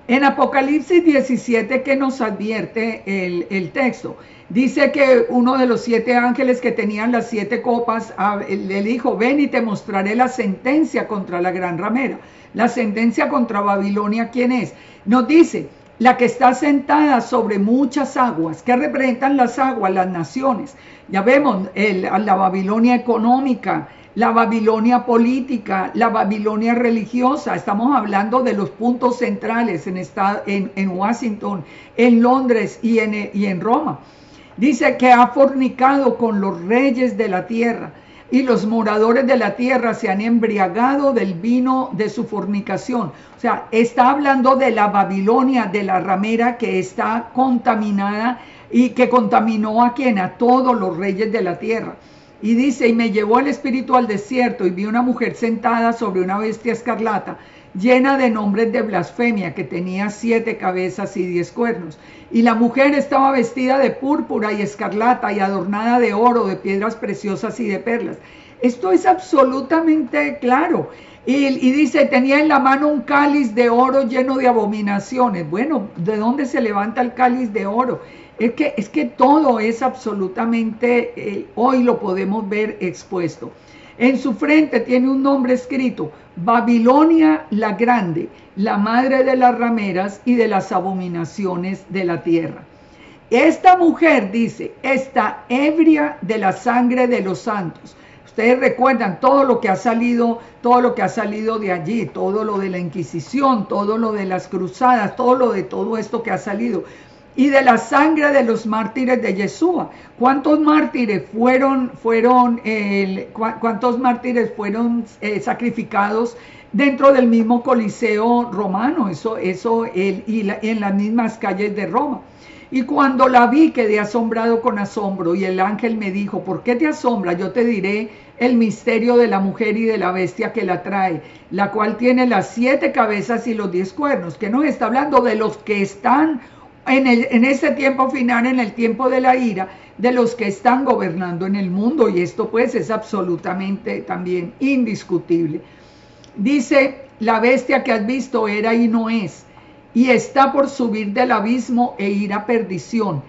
En Apocalipsis 17, que nos advierte el texto, dice que uno de los 7 ángeles que tenían las 7 copas le dijo: ven y te mostraré la sentencia contra la gran ramera. La sentencia contra Babilonia, ¿quién es? Nos dice: la que está sentada sobre muchas aguas. ¿Qué representan las aguas? Las naciones. Ya vemos la Babilonia económica, la Babilonia política, la Babilonia religiosa. Estamos hablando de los puntos centrales en Washington, en Londres y en Roma. Dice que ha fornicado con los reyes de la tierra, y los moradores de la tierra se han embriagado del vino de su fornicación. O sea, está hablando de la Babilonia, de la ramera que está contaminada y que contaminó ¿a quién? A todos los reyes de la tierra. Y dice: y me llevó el espíritu al desierto, y vi una mujer sentada sobre una bestia escarlata, llena de nombres de blasfemia, que tenía 7 cabezas y 10 cuernos. Y la mujer estaba vestida de púrpura y escarlata, y adornada de oro, de piedras preciosas y de perlas. Esto es absolutamente claro. Y dice: tenía en la mano un cáliz de oro lleno de abominaciones. Bueno, ¿de dónde se levanta el cáliz de oro? Es que todo es absolutamente, hoy lo podemos ver expuesto. En su frente tiene un nombre escrito: Babilonia la Grande, la madre de las rameras y de las abominaciones de la tierra. Esta mujer, dice, está ebria de la sangre de los santos. Ustedes recuerdan todo lo que ha salido de allí, todo lo de la Inquisición, todo lo de las cruzadas, todo esto que ha salido. Y de la sangre de los mártires de Yeshua. ¿Cuántos mártires fueron sacrificados dentro del mismo Coliseo romano? En las mismas calles de Roma. Y cuando la vi quedé asombrado con asombro, y el ángel me dijo: ¿por qué te asombra? Yo te diré el misterio de la mujer y de la bestia que la trae, la cual tiene las 7 cabezas y los 10 cuernos. Que nos está hablando de los que están en ese tiempo final, en el tiempo de la ira, de los que están gobernando en el mundo, y esto pues es absolutamente también indiscutible. Dice: la bestia que has visto era y no es, y está por subir del abismo e ir a perdición.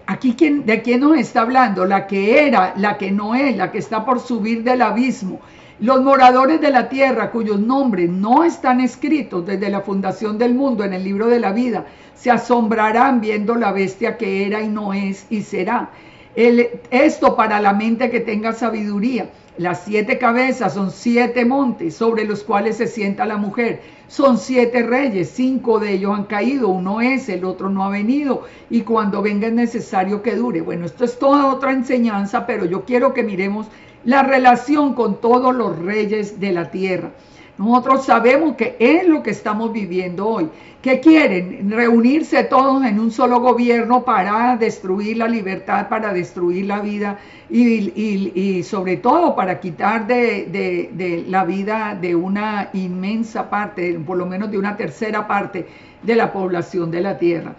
Aquí, ¿de quién nos está hablando? La que era, la que no es, la que está por subir del abismo. Los moradores de la tierra, cuyos nombres no están escritos desde la fundación del mundo en el libro de la vida, se asombrarán viendo la bestia que era y no es y será. Esto para la mente que tenga sabiduría. Las 7 cabezas son 7 montes sobre los cuales se sienta la mujer. Son 7 reyes, 5 de ellos han caído, uno es, el otro no ha venido, y cuando venga es necesario que dure. Bueno, esto es toda otra enseñanza, pero yo quiero que miremos la relación con todos los reyes de la tierra. Nosotros sabemos que es lo que estamos viviendo hoy. ¿Qué quieren? Reunirse todos en un solo gobierno para destruir la libertad, para destruir la vida y sobre todo para quitar de la vida de una inmensa parte, por lo menos de una tercera parte de la población de la tierra.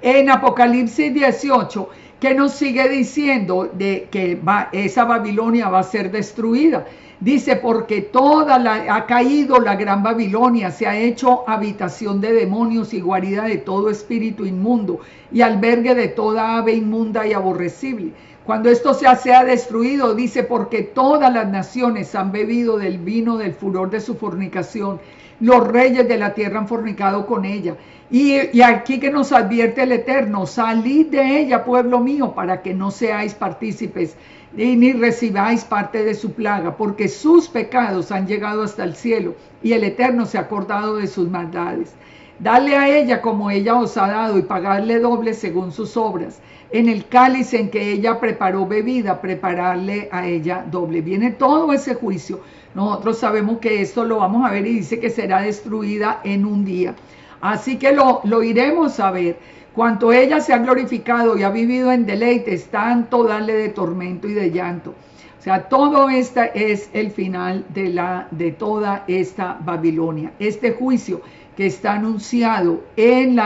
En Apocalipsis 18, que nos sigue diciendo de que esa Babilonia va a ser destruida. Dice: porque ha caído la gran Babilonia, se ha hecho habitación de demonios y guarida de todo espíritu inmundo y albergue de toda ave inmunda y aborrecible. Cuando esto sea destruido, dice: porque todas las naciones han bebido del vino del furor de su fornicación. Los reyes de la tierra han fornicado con ella. Y aquí que nos advierte el Eterno: salid de ella, pueblo mío, para que no seáis partícipes ni recibáis parte de su plaga, porque sus pecados han llegado hasta el cielo, y el Eterno se ha acordado de sus maldades. Dale a ella como ella os ha dado, y pagadle doble según sus obras. En el cáliz en que ella preparó bebida, prepararle a ella doble. Viene todo ese juicio. Nosotros sabemos que esto lo vamos a ver, y dice que será destruida en un día. Así que lo iremos a ver. Cuanto ella se ha glorificado y ha vivido en deleites, tanto darle de tormento y de llanto. O sea, todo esto es el final de toda esta Babilonia. Este juicio que está anunciado en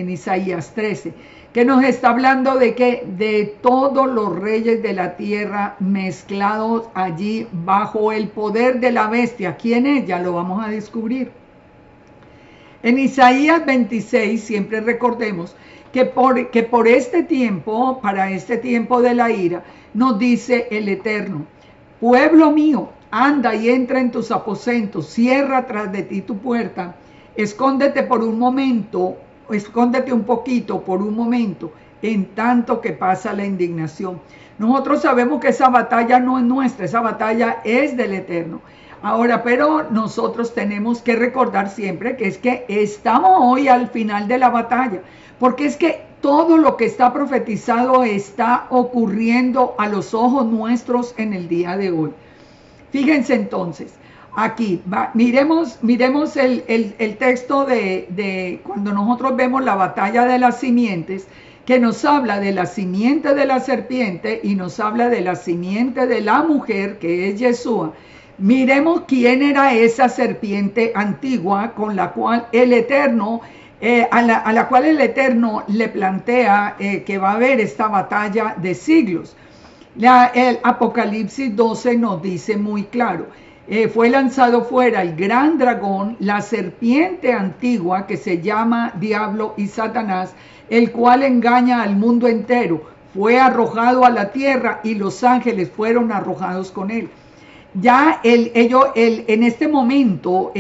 Isaías 13, que nos está hablando de todos los reyes de la tierra mezclados allí bajo el poder de la bestia. ¿Quién es? Ya lo vamos a descubrir. En Isaías 26, siempre recordemos que por este tiempo, para este tiempo de la ira, nos dice el Eterno: pueblo mío, anda y entra en tus aposentos, cierra tras de ti tu puerta, escóndete por un momento, escóndete un poquito por un momento, en tanto que pasa la indignación. Nosotros sabemos que esa batalla no es nuestra, esa batalla es del Eterno. Ahora, pero nosotros tenemos que recordar siempre que es que estamos hoy al final de la batalla, porque es que todo lo que está profetizado está ocurriendo a los ojos nuestros en el día de hoy. Fíjense entonces, aquí, miremos el texto de cuando nosotros vemos la batalla de las simientes, que nos habla de la simiente de la serpiente y nos habla de la simiente de la mujer, que es Yeshua. Miremos quién era esa serpiente antigua con la cual el Eterno, a la cual el le plantea que va a haber esta batalla de siglos. El Apocalipsis 12 nos dice muy claro: fue lanzado fuera el gran dragón, la serpiente antigua que se llama Diablo y Satanás, el cual engaña al mundo entero. Fue arrojado a la tierra y los ángeles fueron arrojados con él. Ya en este momento,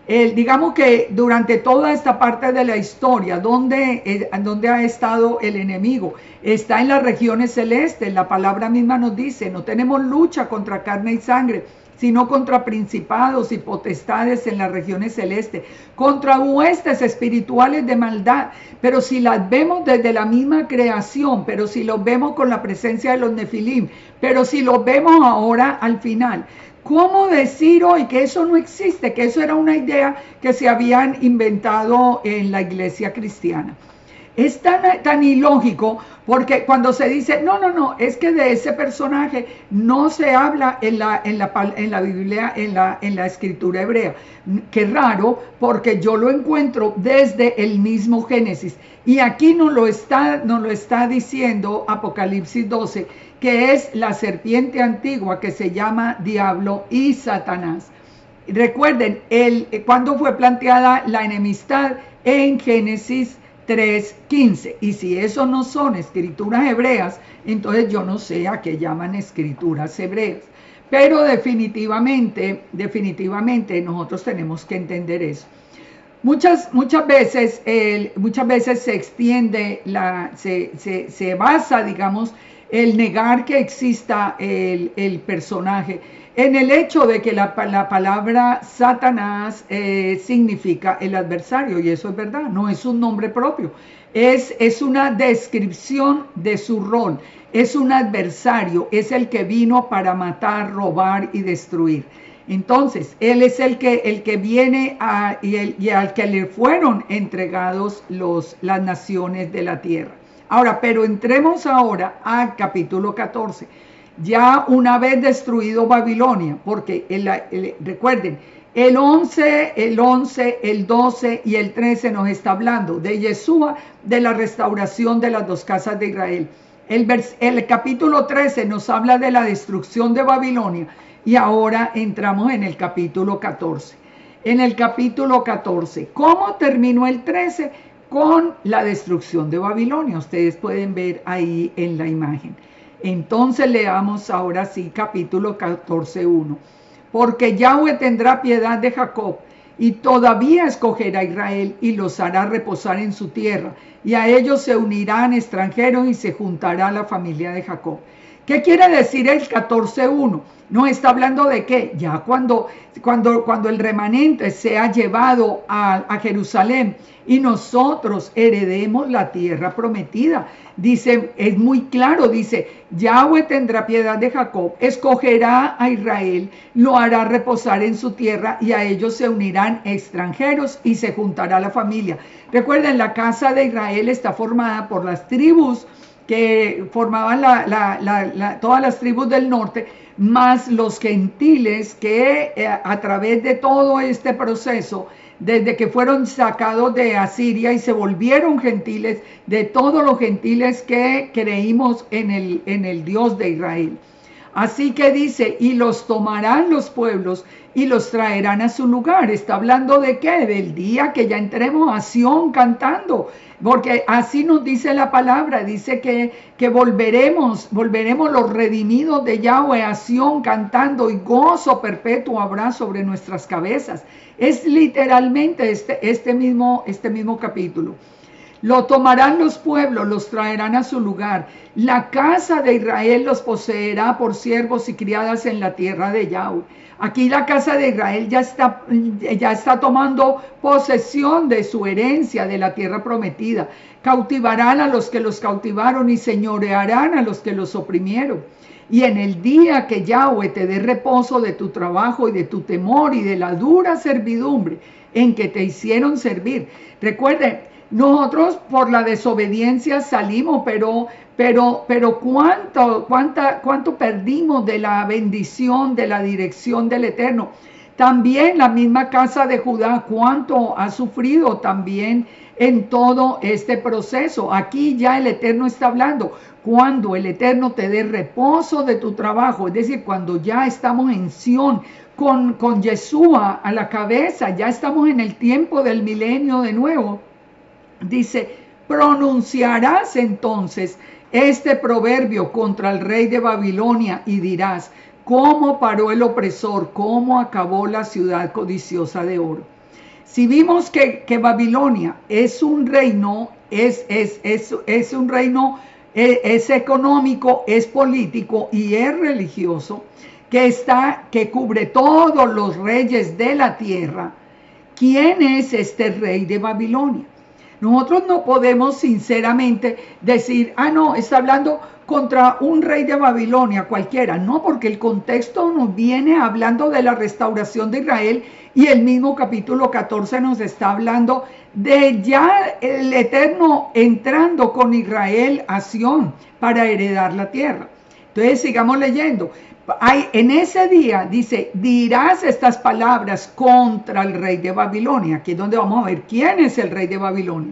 digamos que durante toda esta parte de la historia, donde ha estado el enemigo, está en las regiones celestes. La palabra misma nos dice: no tenemos lucha contra carne y sangre, sino contra principados y potestades en las regiones celestes, contra huestes espirituales de maldad. Pero si las vemos desde la misma creación, pero si los vemos con la presencia de los nefilim, pero si los vemos ahora al final, ¿Cómo decir hoy que eso no existe? Que eso era una idea que se habían inventado en la iglesia cristiana. Es tan ilógico porque cuando se dice, no, es que de ese personaje no se habla en la Biblia, en la escritura hebrea. Qué raro, porque yo lo encuentro desde el mismo Génesis. Y aquí nos lo está diciendo Apocalipsis 12, que es la serpiente antigua que se llama Diablo y Satanás. Recuerden, cuando fue planteada la enemistad en Génesis 3:15, y si eso no son escrituras hebreas, entonces yo no sé a qué llaman escrituras hebreas, pero definitivamente nosotros tenemos que entender eso. Muchas veces se extiende, se basa, digamos, el negar que exista el personaje en el hecho de que la palabra Satanás significa el adversario, y eso es verdad, no es un nombre propio, es una descripción de su rol, es un adversario, es el que vino para matar, robar y destruir. Entonces, él es el que viene y al que le fueron entregados las naciones de la tierra. Ahora, pero entremos ahora al capítulo 14. Ya una vez destruido Babilonia, porque recuerden, el 11, el 12 y el 13 nos está hablando de Yeshua, de la restauración de las dos casas de Israel. El capítulo 13 nos habla de la destrucción de Babilonia. Y ahora entramos en el capítulo 14. En el capítulo 14, ¿cómo terminó el 13? Con la destrucción de Babilonia. Ustedes pueden ver ahí en la imagen. Entonces leamos ahora sí capítulo 14:1. Porque Yahweh tendrá piedad de Jacob y todavía escogerá a Israel y los hará reposar en su tierra. Y a ellos se unirán extranjeros y se juntará la familia de Jacob. ¿Qué quiere decir el 14:1? No está hablando de qué. Ya cuando el remanente sea llevado a Jerusalén y nosotros heredemos la tierra prometida. Dice, es muy claro, dice, Yahweh tendrá piedad de Jacob, escogerá a Israel, lo hará reposar en su tierra y a ellos se unirán extranjeros y se juntará la familia. Recuerden, la casa de Israel está formada por las tribus que formaban todas las tribus del norte, más los gentiles que a través de todo este proceso, desde que fueron sacados de Asiria y se volvieron gentiles, de todos los gentiles que creímos en el Dios de Israel. Así que dice, y los tomarán los pueblos y los traerán a su lugar. ¿Está hablando de qué? Del día que ya entremos a Sión cantando, porque así nos dice la palabra, dice que volveremos los redimidos de Yahweh a Sión cantando, y gozo perpetuo habrá sobre nuestras cabezas. Es literalmente este mismo capítulo. Lo tomarán los pueblos, los traerán a su lugar. La casa de Israel los poseerá por siervos y criadas en la tierra de Yahweh. Aquí la casa de Israel ya está tomando posesión de su herencia, de la tierra prometida. Cautivarán a los que los cautivaron y señorearán a los que los oprimieron. Y en el día que Yahweh te dé reposo de tu trabajo y de tu temor y de la dura servidumbre en que te hicieron servir. Recuerden, nosotros por la desobediencia salimos, pero ¿cuánto perdimos de la bendición, de la dirección del Eterno? También la misma casa de Judá, ¿cuánto ha sufrido también en todo este proceso? Aquí ya el Eterno está hablando. Cuando el Eterno te dé reposo de tu trabajo, es decir, cuando ya estamos en Sión, con Yeshua a la cabeza, ya estamos en el tiempo del milenio de nuevo. Dice, pronunciarás entonces este proverbio contra el rey de Babilonia y dirás, ¿cómo paró el opresor? ¿Cómo acabó la ciudad codiciosa de oro? Si vimos que Babilonia es un reino, es un reino, es económico, es político y es religioso, que cubre todos los reyes de la tierra. ¿Quién es este rey de Babilonia? Nosotros no podemos sinceramente decir, ah, no, está hablando contra un rey de Babilonia cualquiera. No, porque el contexto nos viene hablando de la restauración de Israel, y el mismo capítulo 14 nos está hablando de ya el Eterno entrando con Israel a Sión para heredar la tierra. Entonces sigamos leyendo. En ese día dice, dirás estas palabras contra el rey de Babilonia. Aquí es donde vamos a ver quién es el rey de Babilonia.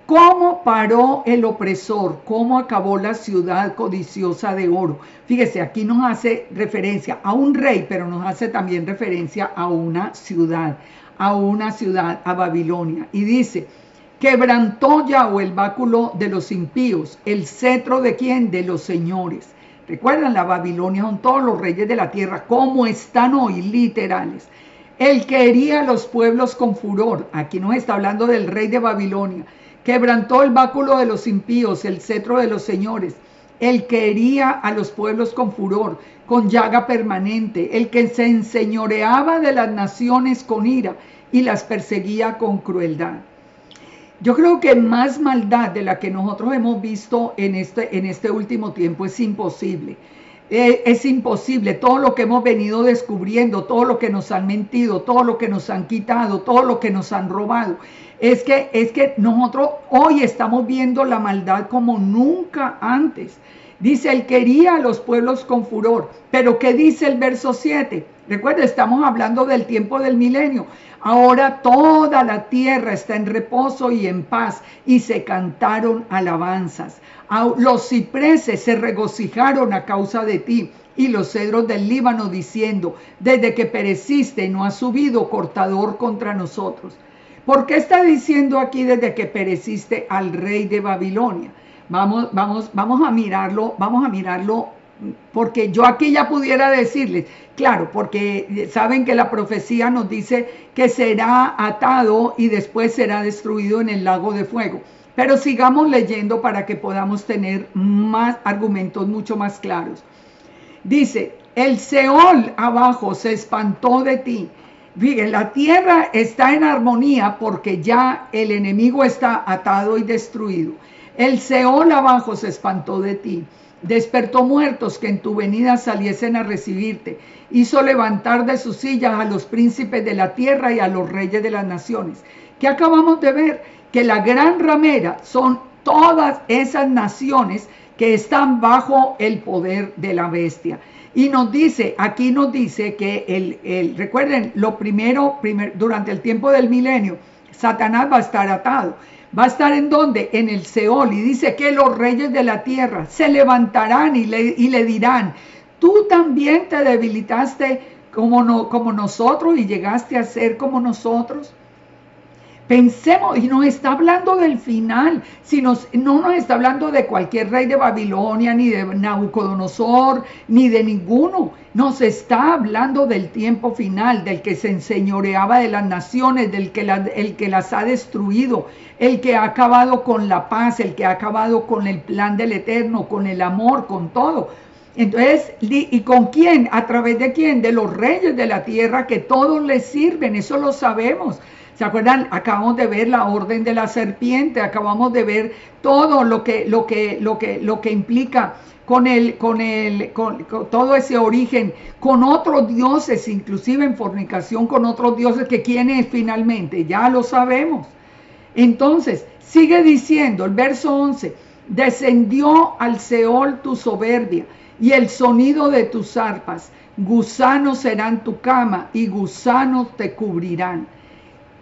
¿Cómo paró el opresor? ¿Cómo acabó la ciudad codiciosa de oro? Fíjese, aquí nos hace referencia a un rey, pero nos hace también referencia a una ciudad, a Babilonia. Y dice, quebrantó Yahweh el báculo de los impíos, el cetro de ¿quién? De los señores. Recuerdan, la Babilonia son todos los reyes de la tierra, como están hoy, literales. El que hería a los pueblos con furor, aquí nos está hablando del rey de Babilonia. Quebrantó el báculo de los impíos, el cetro de los señores. El que hería a los pueblos con furor, con llaga permanente. El que se enseñoreaba de las naciones con ira y las perseguía con crueldad. Yo creo que más maldad de la que nosotros hemos visto en este último tiempo es imposible. Es imposible, todo lo que hemos venido descubriendo, todo lo que nos han mentido, todo lo que nos han quitado, todo lo que nos han robado. Es que nosotros hoy estamos viendo la maldad como nunca antes. Dice, él quería a los pueblos con furor. Pero ¿qué dice el verso 7? Recuerda, estamos hablando del tiempo del milenio. Ahora toda la tierra está en reposo y en paz, y se cantaron alabanzas. Los cipreses se regocijaron a causa de ti, y los cedros del Líbano diciendo, desde que pereciste no ha subido cortador contra nosotros. ¿Por qué está diciendo aquí desde que pereciste al rey de Babilonia? Vamos a mirarlo, porque yo aquí ya pudiera decirles, claro, porque saben que la profecía nos dice que será atado y después será destruido en el lago de fuego. Pero sigamos leyendo para que podamos tener más argumentos mucho más claros. Dice, el Seol abajo se espantó de ti. Fíjense, la tierra está en armonía porque ya el enemigo está atado y destruido. El Seol abajo se espantó de ti. Despertó muertos que en tu venida saliesen a recibirte. Hizo levantar de sus sillas a los príncipes de la tierra y a los reyes de las naciones. ¿Qué acabamos de ver? Que la gran ramera son todas esas naciones que están bajo el poder de la bestia. Y aquí nos dice que recuerden, durante el tiempo del milenio, Satanás va a estar atado. ¿Va a estar en dónde? En el Seol. Y dice que los reyes de la tierra se levantarán y le dirán, tú también te debilitaste como nosotros y llegaste a ser como nosotros. Pensemos, y nos está hablando del final, no nos está hablando de cualquier rey de Babilonia, ni de Nabucodonosor, ni de ninguno. Nos está hablando del tiempo final, del que se enseñoreaba de las naciones, el que las ha destruido, el que ha acabado con la paz, el que ha acabado con el plan del Eterno, con el amor, con todo. Entonces, ¿y con quién? ¿A través de quién? De los reyes de la tierra, que todos les sirven, eso lo sabemos. ¿Se acuerdan? Acabamos de ver la orden de la serpiente, acabamos de ver todo lo que implica con todo ese origen, con otros dioses, inclusive en fornicación con otros dioses, que quién es finalmente, ya lo sabemos. Entonces, sigue diciendo el verso 11, descendió al Seol tu soberbia y el sonido de tus arpas, gusanos serán tu cama y gusanos te cubrirán.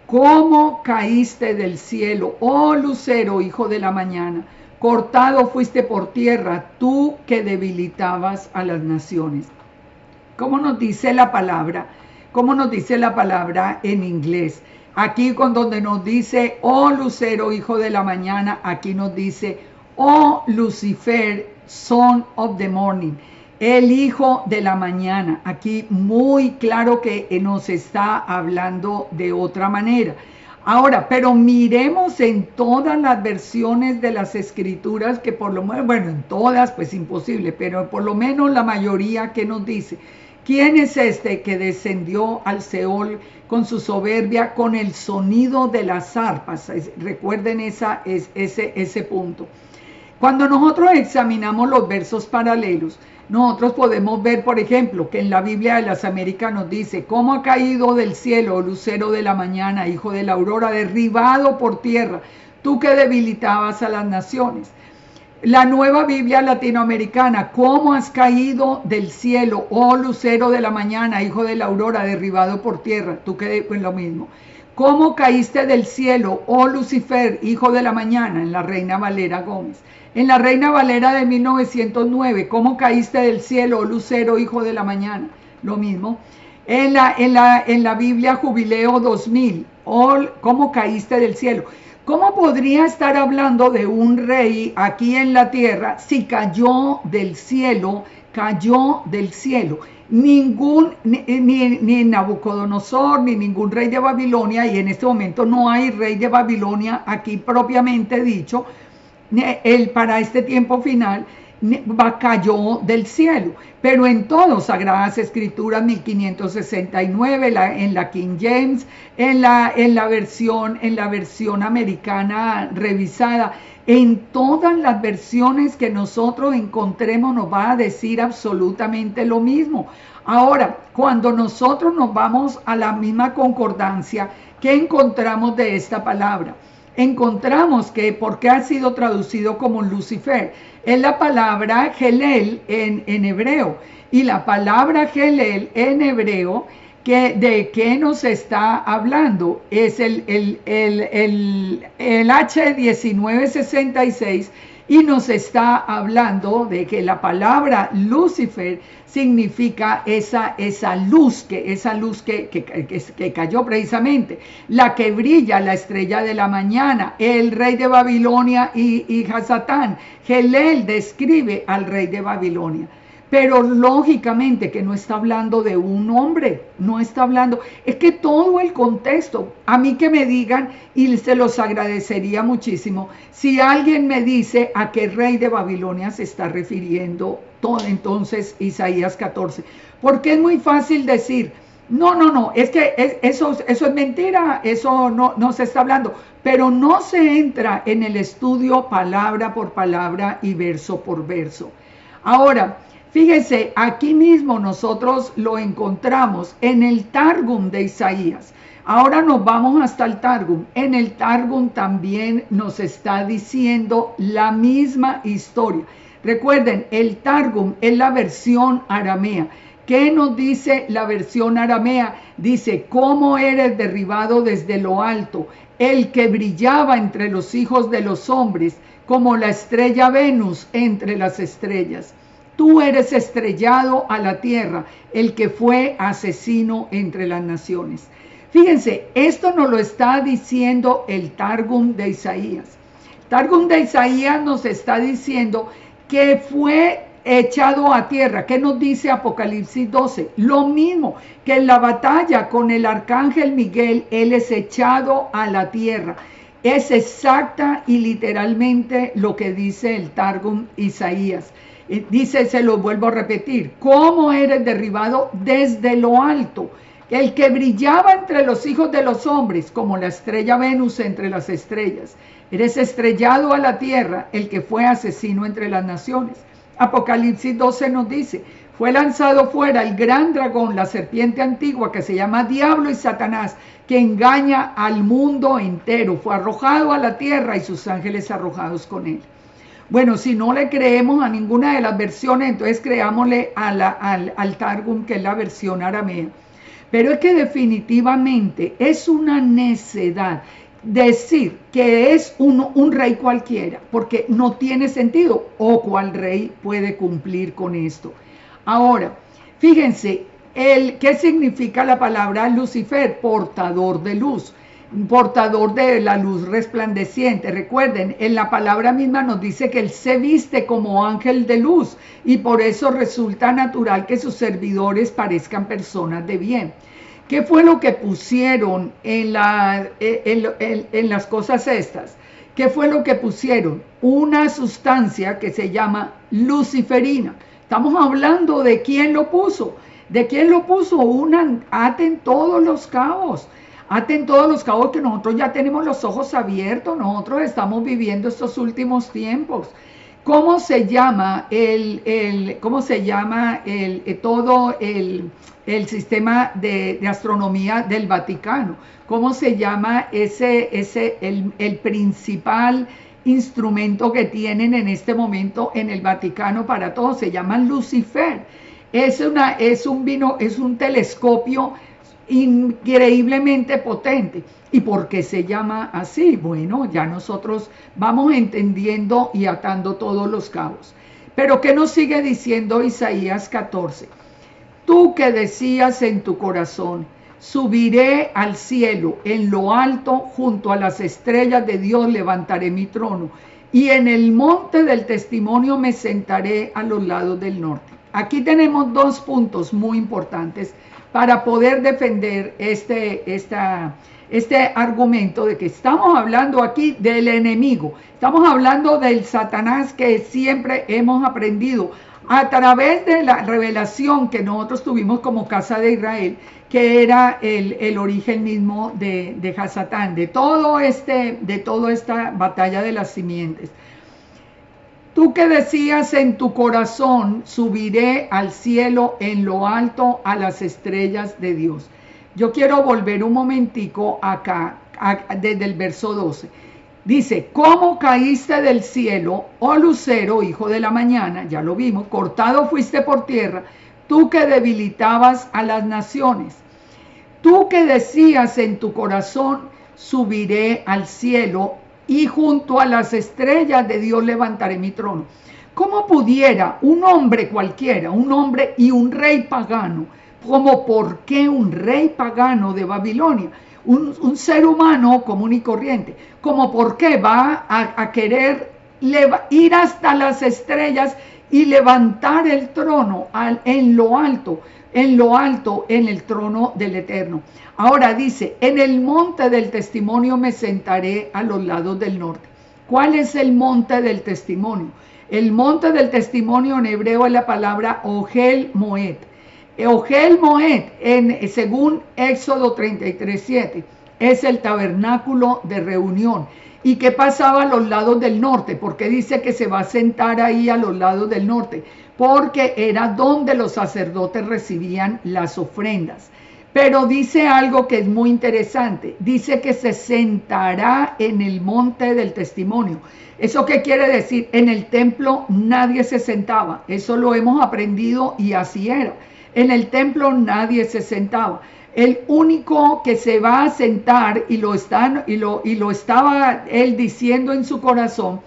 ¿Cómo caíste del cielo, oh lucero, hijo de la mañana? Cortado fuiste por tierra, tú que debilitabas a las naciones. ¿Cómo nos dice la palabra? ¿Cómo nos dice la palabra en inglés? Aquí donde nos dice, oh lucero, hijo de la mañana, aquí nos dice, oh Lucifer, son of the morning. El hijo de la mañana, aquí muy claro que nos está hablando de otra manera. Ahora, pero miremos en todas las versiones de las escrituras, que por lo menos, bueno, en todas pues imposible, pero por lo menos la mayoría que nos dice ¿Quién es este que descendió al Seol con su soberbia, con el sonido de las arpas? Recuerden ese punto. Cuando nosotros examinamos los versos paralelos, nosotros podemos ver, por ejemplo, que en la Biblia de las Américas nos dice: ¿cómo ha caído del cielo, oh lucero de la mañana, hijo de la aurora, derribado por tierra, tú que debilitabas a las naciones? La Nueva Biblia Latinoamericana: ¿cómo has caído del cielo, oh lucero de la mañana, hijo de la aurora, derribado por tierra? Tú que pues lo mismo. ¿Cómo caíste del cielo, oh Lucifer, hijo de la mañana? En la Reina Valera Gómez. En la Reina Valera de 1909, ¿cómo caíste del cielo, oh lucero, hijo de la mañana? Lo mismo. En la Biblia Jubileo 2000, oh, ¿cómo caíste del cielo? ¿Cómo podría estar hablando de un rey aquí en la tierra si cayó del cielo? Cayó del cielo. Ni Nabucodonosor, ni ningún rey de Babilonia, y en este momento no hay rey de Babilonia aquí propiamente dicho, para este tiempo final, cayó del cielo. Pero en todas Sagradas Escrituras, 1569, en la King James, en la versión americana revisada, en todas las versiones que nosotros encontremos nos va a decir absolutamente lo mismo. Ahora, cuando nosotros nos vamos a la misma concordancia, ¿qué encontramos de esta palabra? Encontramos que, ¿por qué ha sido traducido como Lucifer? Es la palabra Helel en hebreo. Y la palabra Helel en hebreo, ¿de qué nos está hablando? Es el H1966, y nos está hablando de que la palabra Lucifer significa esa luz que cayó precisamente, la que brilla, la estrella de la mañana, el rey de Babilonia y Hasatán. Helel describe al rey de Babilonia. Pero lógicamente que no está hablando de un hombre, no está hablando, es que todo el contexto, a mí que me digan, y se los agradecería muchísimo, si alguien me dice a qué rey de Babilonia se está refiriendo todo entonces Isaías 14, porque es muy fácil decir: no, es que eso es mentira, eso no se está hablando, pero no se entra en el estudio palabra por palabra y verso por verso. Ahora, fíjense, aquí mismo nosotros lo encontramos en el Targum de Isaías. Ahora nos vamos hasta el Targum. En el Targum también nos está diciendo la misma historia. Recuerden, el Targum es la versión aramea. ¿Qué nos dice la versión aramea? Dice: ¿cómo eres derribado desde lo alto, el que brillaba entre los hijos de los hombres, como la estrella Venus entre las estrellas? Tú eres estrellado a la tierra, el que fue asesino entre las naciones. Fíjense, esto nos lo está diciendo el Targum de Isaías. Targum de Isaías nos está diciendo que fue echado a tierra. ¿Qué nos dice Apocalipsis 12? Lo mismo, que en la batalla con el arcángel Miguel, él es echado a la tierra. Es exacta y literalmente lo que dice el Targum Isaías. Dice, se lo vuelvo a repetir: ¿cómo eres derribado desde lo alto? El que brillaba entre los hijos de los hombres, como la estrella Venus entre las estrellas. Eres estrellado a la tierra, el que fue asesino entre las naciones. Apocalipsis 12 nos dice: fue lanzado fuera el gran dragón, la serpiente antigua, que se llama Diablo y Satanás, que engaña al mundo entero. Fue arrojado a la tierra y sus ángeles arrojados con él. Bueno, si no le creemos a ninguna de las versiones, entonces creámosle al Targum, que es la versión aramea. Pero es que definitivamente es una necedad decir que es un rey cualquiera, porque no tiene sentido. ¿O cuál rey puede cumplir con esto? Ahora, fíjense, ¿qué significa la palabra Lucifer? Portador de luz. Portador de la luz resplandeciente. Recuerden, en la palabra misma nos dice que él se viste como ángel de luz, y por eso resulta natural que sus servidores parezcan personas de bien. ¿Qué fue lo que pusieron en las cosas estas? ¿Qué fue lo que pusieron? Una sustancia que se llama luciferina. Estamos hablando de quién lo puso. ¿De quién lo puso? Unan, aten todos los cabos. Aten todos los cabos, que nosotros ya tenemos los ojos abiertos, nosotros estamos viviendo estos últimos tiempos. ¿Cómo se llama todo el sistema de astronomía del Vaticano? ¿Cómo se llama el principal instrumento que tienen en este momento en el Vaticano para todo? Se llama Lucifer. Es un telescopio increíblemente potente. ¿Y por qué se llama así? Bueno, ya nosotros vamos entendiendo y atando todos los cabos. Pero ¿qué nos sigue diciendo Isaías 14? Tú que decías en tu corazón, subiré al cielo, en lo alto, junto a las estrellas de Dios levantaré mi trono, y en el monte del testimonio me sentaré a los lados del norte. Aquí tenemos dos puntos muy importantes para poder defender este argumento de que estamos hablando aquí del enemigo, estamos hablando del Satanás que siempre hemos aprendido a través de la revelación que nosotros tuvimos como Casa de Israel, que era el origen mismo de Hasatán, de toda esta batalla de las simientes. Tú que decías en tu corazón, subiré al cielo, en lo alto, a las estrellas de Dios. Yo quiero volver un momentico acá, desde el verso 12. Dice, ¿cómo caíste del cielo, oh lucero, hijo de la mañana? Ya lo vimos, cortado fuiste por tierra, tú que debilitabas a las naciones. Tú que decías en tu corazón, subiré al cielo, y junto a las estrellas de Dios levantaré mi trono. ¿Cómo pudiera un hombre cualquiera, un hombre y un rey pagano, como por qué un rey pagano de Babilonia, un ser humano común y corriente, como por qué va a querer ir hasta las estrellas y levantar el trono en lo alto, en el trono del Eterno? Ahora dice, en el monte del testimonio me sentaré a los lados del norte. ¿Cuál es el monte del testimonio? El monte del testimonio en hebreo es la palabra Ohel Moed. Ohel Moed, según Éxodo 33:7, es el tabernáculo de reunión. ¿Y qué pasaba a los lados del norte? Porque dice que se va a sentar ahí a los lados del norte, porque era donde los sacerdotes recibían las ofrendas. Pero dice algo que es muy interesante. Dice que se sentará en el monte del testimonio. ¿Eso qué quiere decir? En el templo nadie se sentaba. Eso lo hemos aprendido y así era. En el templo nadie se sentaba. El único que se va a sentar, y lo estaba él diciendo en su corazón,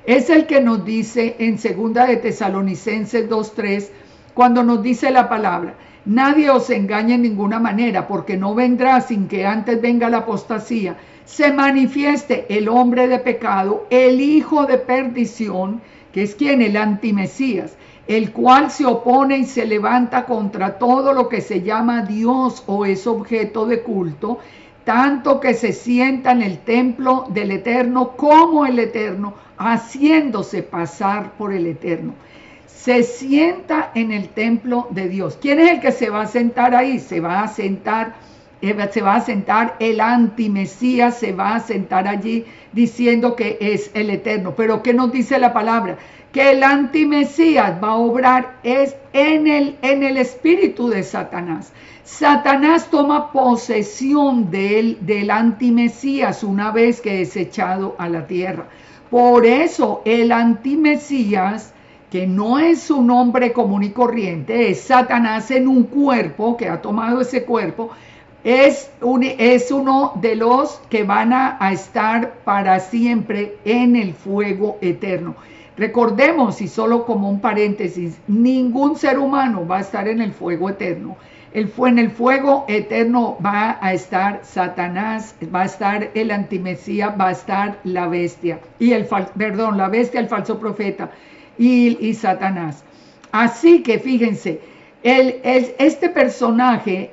es el que nos dice en 2 de Tesalonicenses 2:3, cuando nos dice la palabra: nadie os engañe en ninguna manera, porque no vendrá sin que antes venga la apostasía, se manifieste el hombre de pecado, el hijo de perdición, que es quien, el antimesías, el cual se opone y se levanta contra todo lo que se llama Dios o es objeto de culto, tanto que se sienta en el templo del Eterno como el Eterno, haciéndose pasar por el Eterno. Se sienta en el templo de Dios. ¿Quién es el que se va a sentar ahí? Se va a sentar el antimesías, se va a sentar allí diciendo que es el Eterno. Pero ¿qué nos dice la palabra? Que el antimesías va a obrar en el espíritu de Satanás. Satanás toma posesión del antimesías una vez que es echado a la tierra. Por eso el antimesías, que no es un hombre común y corriente, es Satanás en un cuerpo, que ha tomado ese cuerpo, es uno de los que van a estar para siempre en el fuego eterno. Recordemos, y solo como un paréntesis, ningún ser humano va a estar en el fuego eterno. En el fuego eterno va a estar Satanás, va a estar el antimesías, va a estar la bestia, la bestia, el falso profeta y Satanás. Así que fíjense, este personaje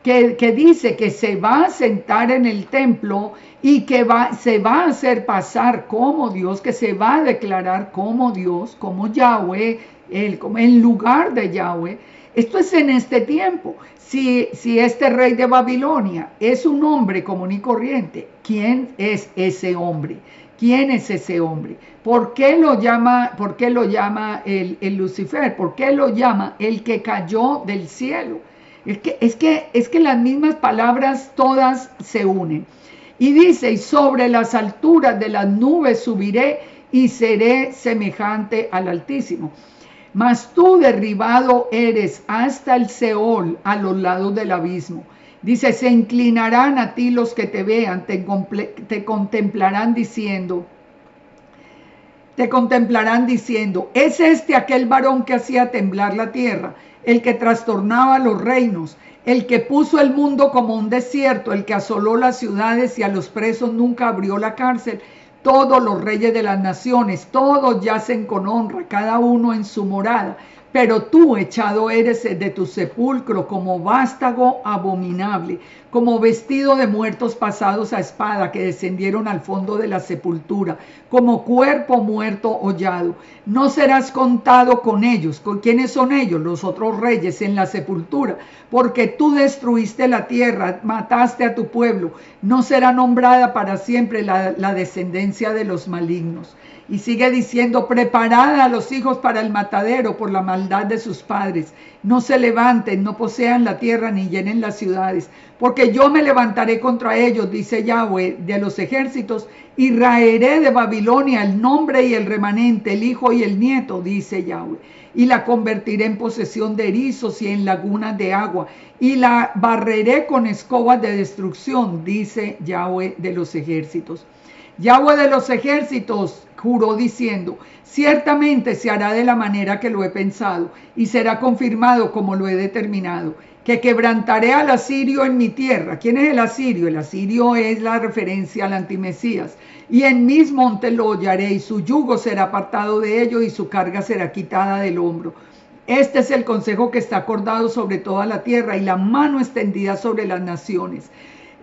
que dice que se va a sentar en el templo y que se va a hacer pasar como Dios, que se va a declarar como Dios, como Yahweh, en lugar de Yahweh, Esto es en este tiempo. Si este rey de Babilonia es un hombre común y corriente, ¿quién es ese hombre? ¿Quién es ese hombre? ¿Por qué lo llama el Lucifer? ¿Por qué lo llama el que cayó del cielo? Es que las mismas palabras todas se unen. Y dice, y sobre las alturas de las nubes subiré y seré semejante al Altísimo. Mas tú derribado eres hasta el Seol, a los lados del abismo. Dice, se inclinarán a ti los que te vean, te contemplarán diciendo, ¿es este aquel varón que hacía temblar la tierra, el que trastornaba los reinos, el que puso el mundo como un desierto, el que asoló las ciudades y a los presos nunca abrió la cárcel? Todos los reyes de las naciones, todos yacen con honra, cada uno en su morada. Pero tú echado eres de tu sepulcro como vástago abominable, como vestido de muertos pasados a espada que descendieron al fondo de la sepultura, como cuerpo muerto hollado. No serás contado con ellos. ¿Con quiénes son ellos? Los otros reyes en la sepultura, porque tú destruiste la tierra, mataste a tu pueblo. No será nombrada para siempre la descendencia de los malignos. Y sigue diciendo, preparad a los hijos para el matadero por la maldad de sus padres. No se levanten, no posean la tierra ni llenen las ciudades, porque yo me levantaré contra ellos, dice Yahweh de los ejércitos, y raeré de Babilonia el nombre y el remanente, el hijo y el nieto, dice Yahweh, y la convertiré en posesión de erizos y en lagunas de agua, y la barreré con escobas de destrucción, dice Yahweh de los ejércitos. Yahweh de los ejércitos juró diciendo, ciertamente se hará de la manera que lo he pensado y será confirmado como lo he determinado, que quebrantaré al asirio en mi tierra. ¿Quién es el asirio? El asirio es la referencia al antimesías. Y en mis montes lo hollaré y su yugo será apartado de ellos y su carga será quitada del hombro. Este es el consejo que está acordado sobre toda la tierra y la mano extendida sobre las naciones.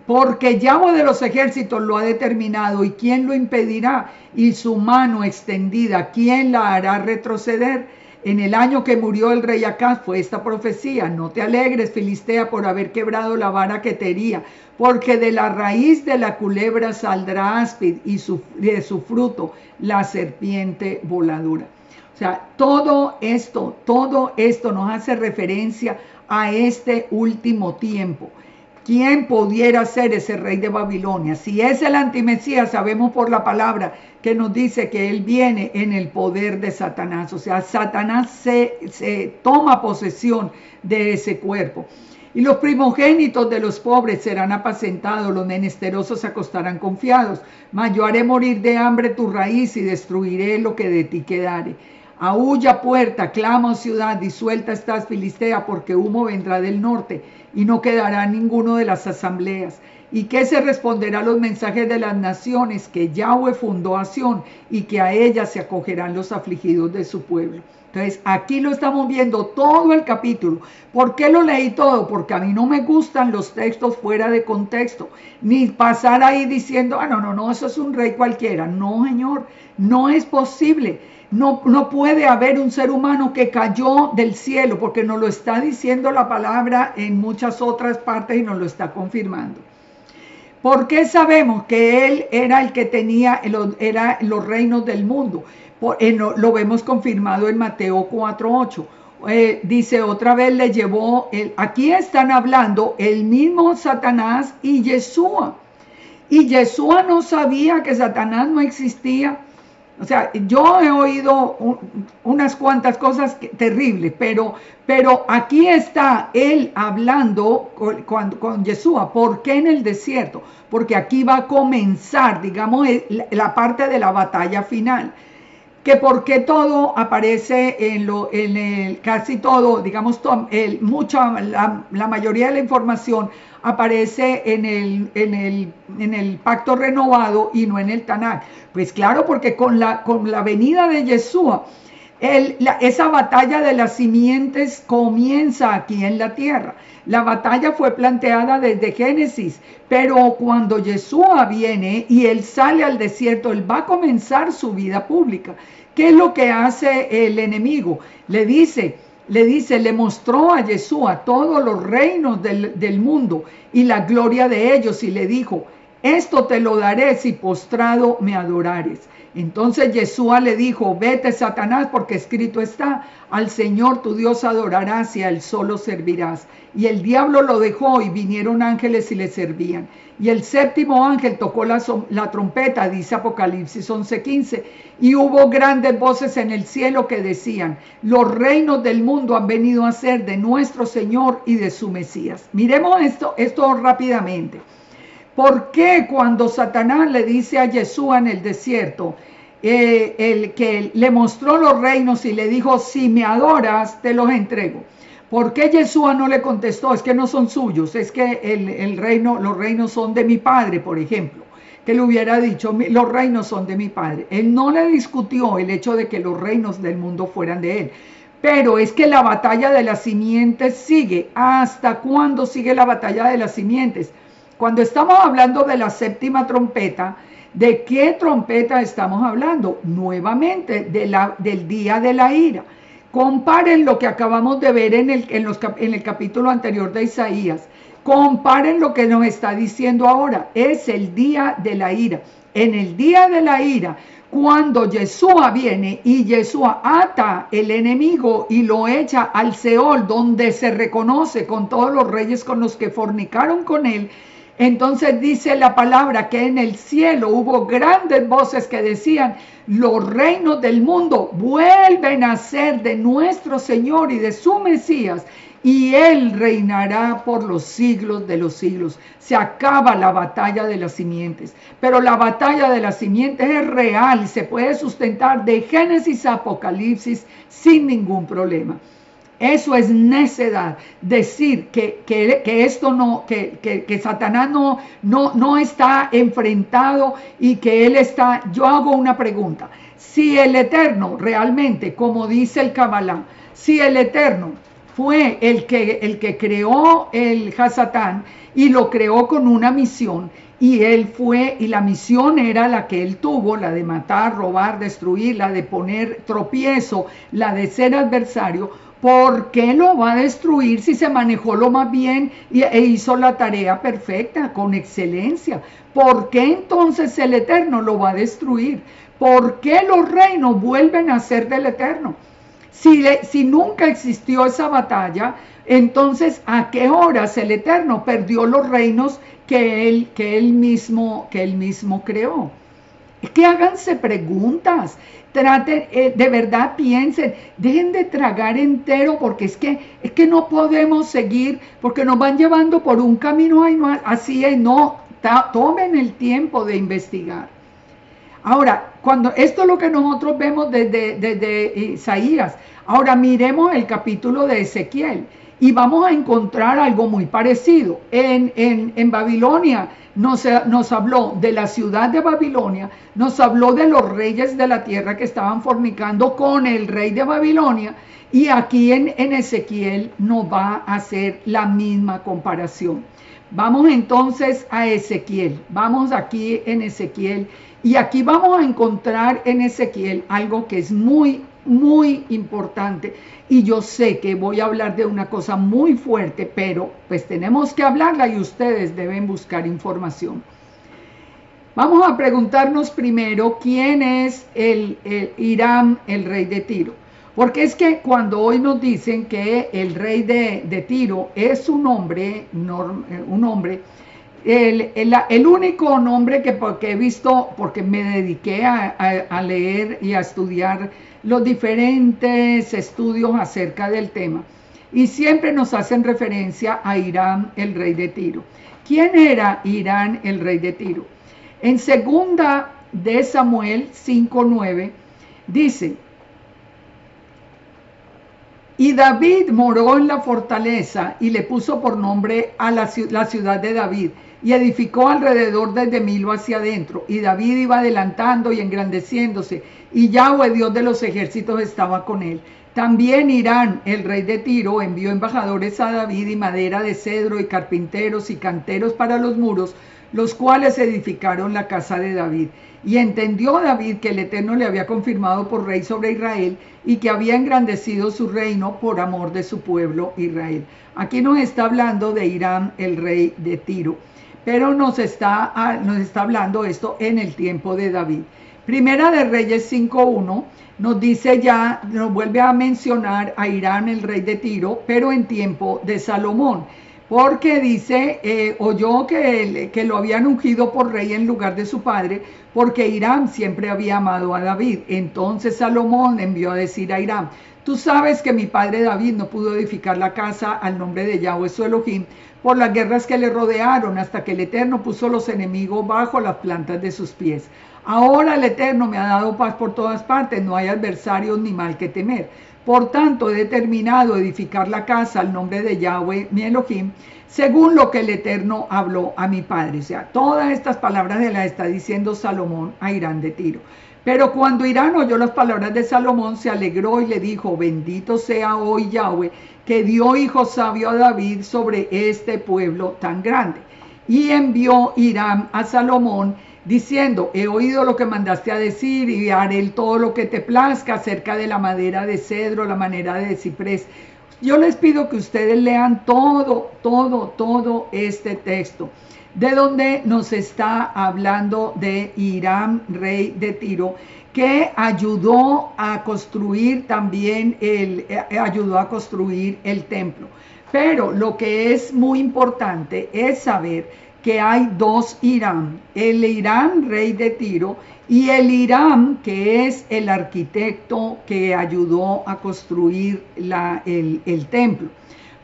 Porque Yahweh de los ejércitos lo ha determinado, ¿y quién lo impedirá? Y su mano extendida, ¿quién la hará retroceder? En el año que murió el rey Acaz fue esta profecía: no te alegres, Filistea, por haber quebrado la vara que te hería, porque de la raíz de la culebra saldrá áspid y de su fruto la serpiente voladora. O sea, todo esto nos hace referencia a este último tiempo. ¿Quién pudiera ser ese rey de Babilonia? Si es el antimesías, sabemos por la palabra que nos dice que él viene en el poder de Satanás. O sea, Satanás se toma posesión de ese cuerpo. Y los primogénitos de los pobres serán apacentados, los menesterosos se acostarán confiados. Mas yo haré morir de hambre tu raíz y destruiré lo que de ti quedare. Aúlla puerta, clama ciudad, disuelta estás Filistea, porque humo vendrá del norte y no quedará ninguno de las asambleas. ¿Y qué se responderá a los mensajes de las naciones? Que Yahweh fundó a Sión y que a ella se acogerán los afligidos de su pueblo. Entonces aquí lo estamos viendo todo el capítulo. ¿Por qué lo leí todo? Porque a mí no me gustan los textos fuera de contexto, ni pasar ahí diciendo, no, eso es un rey cualquiera. No, señor, no es posible. No puede haber un ser humano que cayó del cielo, porque nos lo está diciendo la palabra en muchas otras partes y nos lo está confirmando. ¿Por qué sabemos que él era el que tenía los reinos del mundo? Lo vemos confirmado en Mateo 4:8. Dice, otra vez le llevó, aquí están hablando el mismo Satanás y Yeshua. Y Yeshua no sabía que Satanás no existía. O sea, yo he oído unas cuantas cosas terribles, pero aquí está él hablando con Yeshua. ¿Por qué en el desierto? Porque aquí va a comenzar, digamos, la parte de la batalla final. Que porque todo aparece casi todo, digamos, la mayoría de la información aparece en el pacto renovado y no en el Tanaj. Pues claro, porque con la venida de Yeshua, esa batalla de las simientes comienza aquí en la tierra. La batalla fue planteada desde Génesis, pero cuando Yeshua viene y él sale al desierto, él va a comenzar su vida pública. ¿Qué es lo que hace el enemigo? Le dice, le dice, le mostró a Yeshua todos los reinos del mundo y la gloria de ellos, y le dijo, esto te lo daré si postrado me adorares. Entonces Yeshua le dijo, vete, Satanás, porque escrito está, al Señor tu Dios adorarás y a él solo servirás. Y el diablo lo dejó, y vinieron ángeles y le servían. Y el séptimo ángel tocó la trompeta, dice Apocalipsis 11:15, y hubo grandes voces en el cielo que decían, los reinos del mundo han venido a ser de nuestro Señor y de su Mesías. Miremos esto rápidamente. ¿Por qué cuando Satanás le dice a Yeshua en el desierto, el que le mostró los reinos y le dijo, si me adoras, te los entrego? ¿Por qué Yeshua no le contestó? Es que no son suyos, es que los reinos son de mi Padre, por ejemplo. Que le hubiera dicho, los reinos son de mi Padre. Él no le discutió el hecho de que los reinos del mundo fueran de él. Pero es que la batalla de las simientes sigue. ¿Hasta cuándo sigue la batalla de las simientes? Cuando estamos hablando de la séptima trompeta, ¿de qué trompeta estamos hablando? Nuevamente, del día de la ira. Comparen lo que acabamos de ver en el capítulo anterior de Isaías. Comparen lo que nos está diciendo ahora. Es el día de la ira. En el día de la ira, cuando Yeshua viene y Yeshua ata el enemigo y lo echa al Seol, donde se reconoce con todos los reyes con los que fornicaron con él, entonces dice la palabra que en el cielo hubo grandes voces que decían, los reinos del mundo vuelven a ser de nuestro Señor y de su Mesías, y Él reinará por los siglos de los siglos. Se acaba la batalla de las simientes, pero la batalla de las simientes es real y se puede sustentar de Génesis a Apocalipsis sin ningún problema. Eso es necedad, decir que esto no, que Satanás no está enfrentado y que él está. Yo hago una pregunta: si el Eterno realmente, como dice el Kabbalah, si el Eterno fue el que creó el Hasatán y lo creó con una misión, y él fue, y la misión era la que él tuvo, la de matar, robar, destruir, la de poner tropiezo, la de ser adversario, ¿por qué lo va a destruir si se manejó lo más bien e hizo la tarea perfecta, con excelencia? ¿Por qué entonces el Eterno lo va a destruir? ¿Por qué los reinos vuelven a ser del Eterno? Si nunca existió esa batalla, entonces ¿a qué horas el Eterno perdió los reinos que él mismo creó? Es que háganse preguntas, traten, de verdad piensen, dejen de tragar entero, porque es que no podemos seguir, porque nos van llevando por un camino así es, no, tomen el tiempo de investigar. Ahora, esto es lo que nosotros vemos desde Isaías. Ahora miremos el capítulo de Ezequiel y vamos a encontrar algo muy parecido. En Babilonia nos habló de la ciudad de Babilonia, nos habló de los reyes de la tierra que estaban fornicando con el rey de Babilonia, y aquí en Ezequiel nos va a hacer la misma comparación. Vamos entonces a Ezequiel, vamos aquí en Ezequiel, y aquí vamos a encontrar en Ezequiel algo que es muy, muy importante. Y yo sé que voy a hablar de una cosa muy fuerte, pero pues tenemos que hablarla y ustedes deben buscar información. Vamos a preguntarnos primero quién es Hiram, el rey de Tiro. Porque es que cuando hoy nos dicen que el rey de Tiro es un hombre, el único nombre que he visto, porque me dediqué a leer y a estudiar los diferentes estudios acerca del tema, y siempre nos hacen referencia a Hiram, el rey de Tiro. ¿Quién era Hiram, el rey de Tiro? En segunda de Samuel 5:9 dice: y David moró en la fortaleza y le puso por nombre a la ciudad de David, y edificó alrededor desde Milo hacia adentro. Y David iba adelantando y engrandeciéndose, y Yahweh, Dios de los ejércitos, estaba con él. También Hiram, el rey de Tiro, envió embajadores a David, y madera de cedro, y carpinteros y canteros para los muros, los cuales edificaron la casa de David. Y entendió David que el Eterno le había confirmado por rey sobre Israel y que había engrandecido su reino por amor de su pueblo Israel. Aquí nos está hablando de Hiram, el rey de Tiro, pero nos está hablando esto en el tiempo de David. Primera de Reyes 5:1 nos dice ya, nos vuelve a mencionar a Hiram, el rey de Tiro, pero en tiempo de Salomón. Porque dice, oyó que lo habían ungido por rey en lugar de su padre, porque Hiram siempre había amado a David. Entonces Salomón envió a decir a Hiram: tú sabes que mi padre David no pudo edificar la casa al nombre de Yahweh su Elohim por las guerras que le rodearon, hasta que el Eterno puso los enemigos bajo las plantas de sus pies. Ahora el Eterno me ha dado paz por todas partes, no hay adversarios ni mal que temer. Por tanto, he determinado edificar la casa al nombre de Yahweh, mi Elohim, según lo que el Eterno habló a mi padre. O sea, todas estas palabras las está diciendo Salomón a Hiram de Tiro. Pero cuando Hiram oyó las palabras de Salomón, se alegró y le dijo: bendito sea hoy Yahweh, que dio hijo sabio a David sobre este pueblo tan grande. Y envió Hiram a Salomón, diciendo: he oído lo que mandaste a decir y haré todo lo que te plazca acerca de la madera de cedro, la madera de ciprés. Yo les pido que ustedes lean todo este texto, de donde nos está hablando de Hiram, rey de Tiro, que ayudó a construir también el templo. Pero lo que es muy importante es saber que hay dos Hiram: el Hiram, rey de Tiro, y el Hiram, que es el arquitecto que ayudó a construir el templo.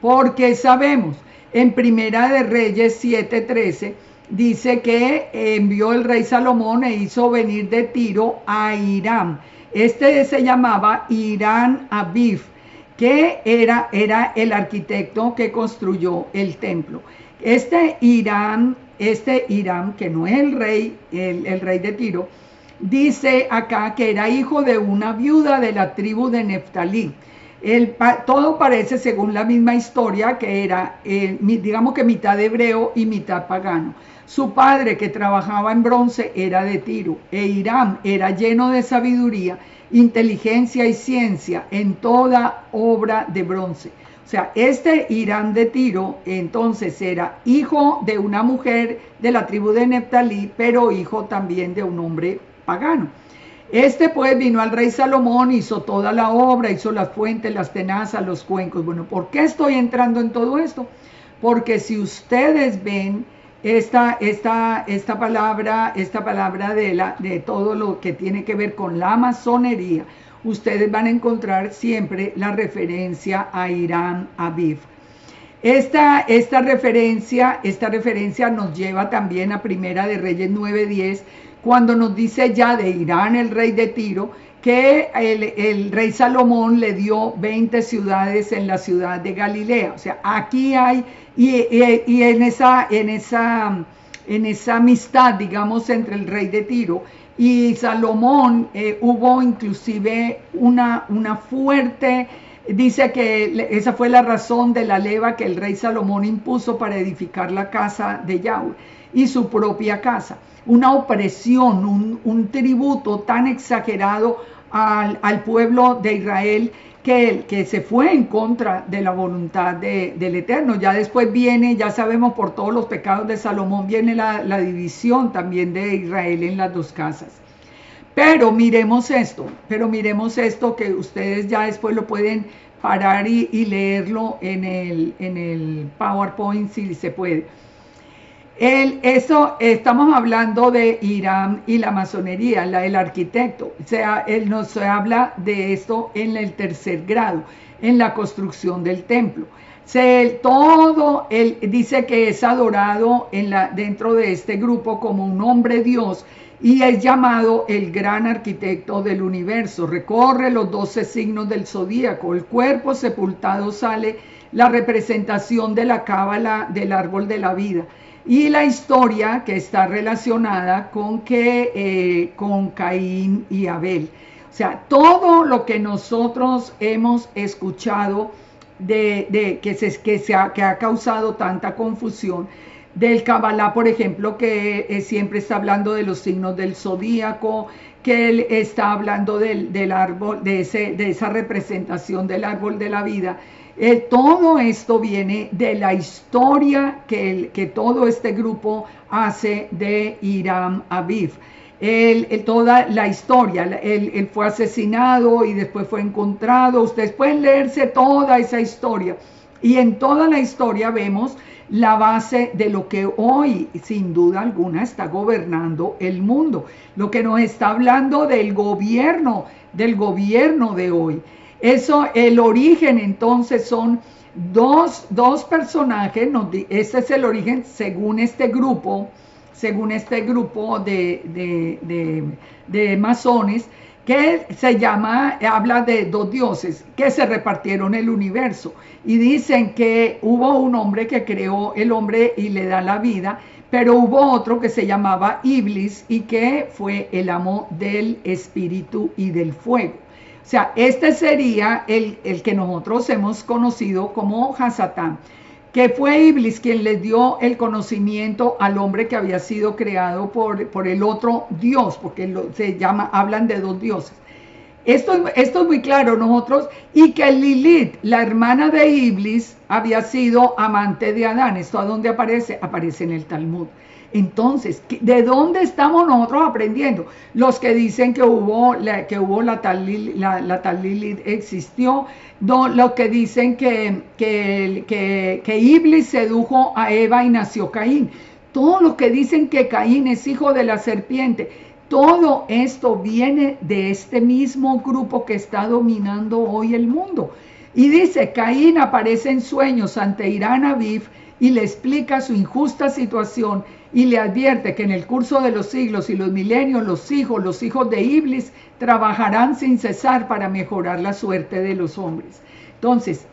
Porque sabemos, en Primera de Reyes 7:13, dice que envió el rey Salomón e hizo venir de Tiro a Hiram. Este se llamaba Hiram Aviv, que era el arquitecto que construyó el templo. Este Hiram, que no es el rey de Tiro, dice acá que era hijo de una viuda de la tribu de Neftalí. Todo parece, según la misma historia, que era, digamos que mitad hebreo y mitad pagano. Su padre, que trabajaba en bronce, era de Tiro, e Hiram era lleno de sabiduría, inteligencia y ciencia en toda obra de bronce. O sea, este Hiram de Tiro entonces era hijo de una mujer de la tribu de Neftalí, pero hijo también de un hombre pagano. Pues vino al rey Salomón, hizo toda la obra, hizo las fuentes, las tenazas, los cuencos. Bueno, ¿por qué estoy entrando en todo esto? Porque si ustedes ven esta palabra de todo lo que tiene que ver con la masonería, ustedes van a encontrar siempre la referencia a Hiram Aviv. Esta referencia nos lleva también a Primera de Reyes 9:10, cuando nos dice ya de Hiram, el rey de Tiro, que el rey Salomón le dio 20 ciudades en la ciudad de Galilea. O sea, aquí hay, y en esa amistad, digamos, entre el rey de Tiro y Salomón, hubo inclusive una fuerte, dice que esa fue la razón de la leva que el rey Salomón impuso para edificar la casa de Yahweh y su propia casa. Una opresión, un tributo tan exagerado al pueblo de Israel que se fue en contra de la voluntad del Eterno. Ya después viene, ya sabemos por todos los pecados de Salomón, viene la división también de Israel en las dos casas. Pero miremos esto que ustedes ya después lo pueden parar y leerlo en el PowerPoint si se puede. Estamos hablando de Hiram y la masonería, el arquitecto. O sea, él nos habla de esto en el tercer grado, en la construcción del templo. Él dice que es adorado dentro de este grupo como un hombre Dios, y es llamado el gran arquitecto del universo. Recorre los 12 signos del zodíaco. El cuerpo sepultado sale la representación de la cábala del árbol de la vida. Y la historia que está relacionada con Caín y Abel. O sea, todo lo que nosotros hemos escuchado que ha causado tanta confusión, del Kabbalah, por ejemplo, que siempre está hablando de los signos del zodíaco, que él está hablando del árbol, de esa representación del árbol de la vida. Todo esto viene de la historia que todo este grupo hace de Hiram Aviv. Toda la historia, él fue asesinado y después fue encontrado. Ustedes pueden leerse toda esa historia. Y en toda la historia vemos la base de lo que hoy, sin duda alguna, está gobernando el mundo. Lo que nos está hablando del gobierno de hoy. Eso, el origen, entonces, son dos personajes. Ese es el origen según este grupo de masones, que habla de dos dioses que se repartieron el universo, y dicen que hubo un hombre que creó el hombre y le da la vida, pero hubo otro que se llamaba Iblis y que fue el amo del espíritu y del fuego. O sea, este sería el que nosotros hemos conocido como Hasatán, que fue Iblis quien le dio el conocimiento al hombre que había sido creado por el otro Dios, porque hablan de dos dioses. Esto es muy claro nosotros, y que Lilith, la hermana de Iblis, había sido amante de Adán. ¿Esto a dónde aparece? Aparece en el Talmud. Entonces, ¿de dónde estamos nosotros aprendiendo? Los que dicen que la tal Lilith existió, los que dicen que Iblis sedujo a Eva y nació Caín, todos los que dicen que Caín es hijo de la serpiente. Todo esto viene de este mismo grupo que está dominando hoy el mundo. Y dice, Caín aparece en sueños ante Hiram Aviv y le explica su injusta situación y le advierte que en el curso de los siglos y los milenios los hijos de Iblis trabajarán sin cesar para mejorar la suerte de los hombres. Entonces,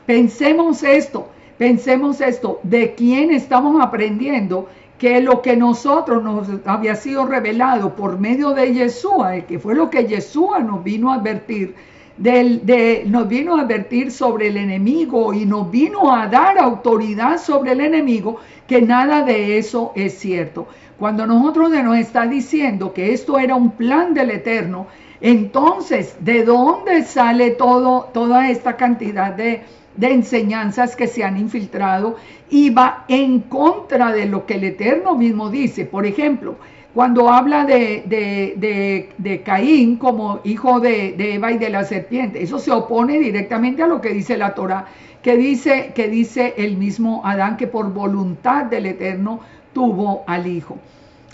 pensemos esto, ¿de quién estamos aprendiendo? Que lo que nosotros nos había sido revelado por medio de Yeshua, que fue lo que Yeshua nos vino a advertir, nos vino a advertir sobre el enemigo y nos vino a dar autoridad sobre el enemigo, que nada de eso es cierto. Cuando nosotros nos está diciendo que esto era un plan del Eterno, entonces, ¿de dónde sale toda esta cantidad de enseñanzas que se han infiltrado y va en contra de lo que el Eterno mismo dice? Por ejemplo, cuando habla de Caín como hijo de Eva y de la serpiente, eso se opone directamente a lo que dice la Torá, que dice el mismo Adán que por voluntad del Eterno tuvo al hijo.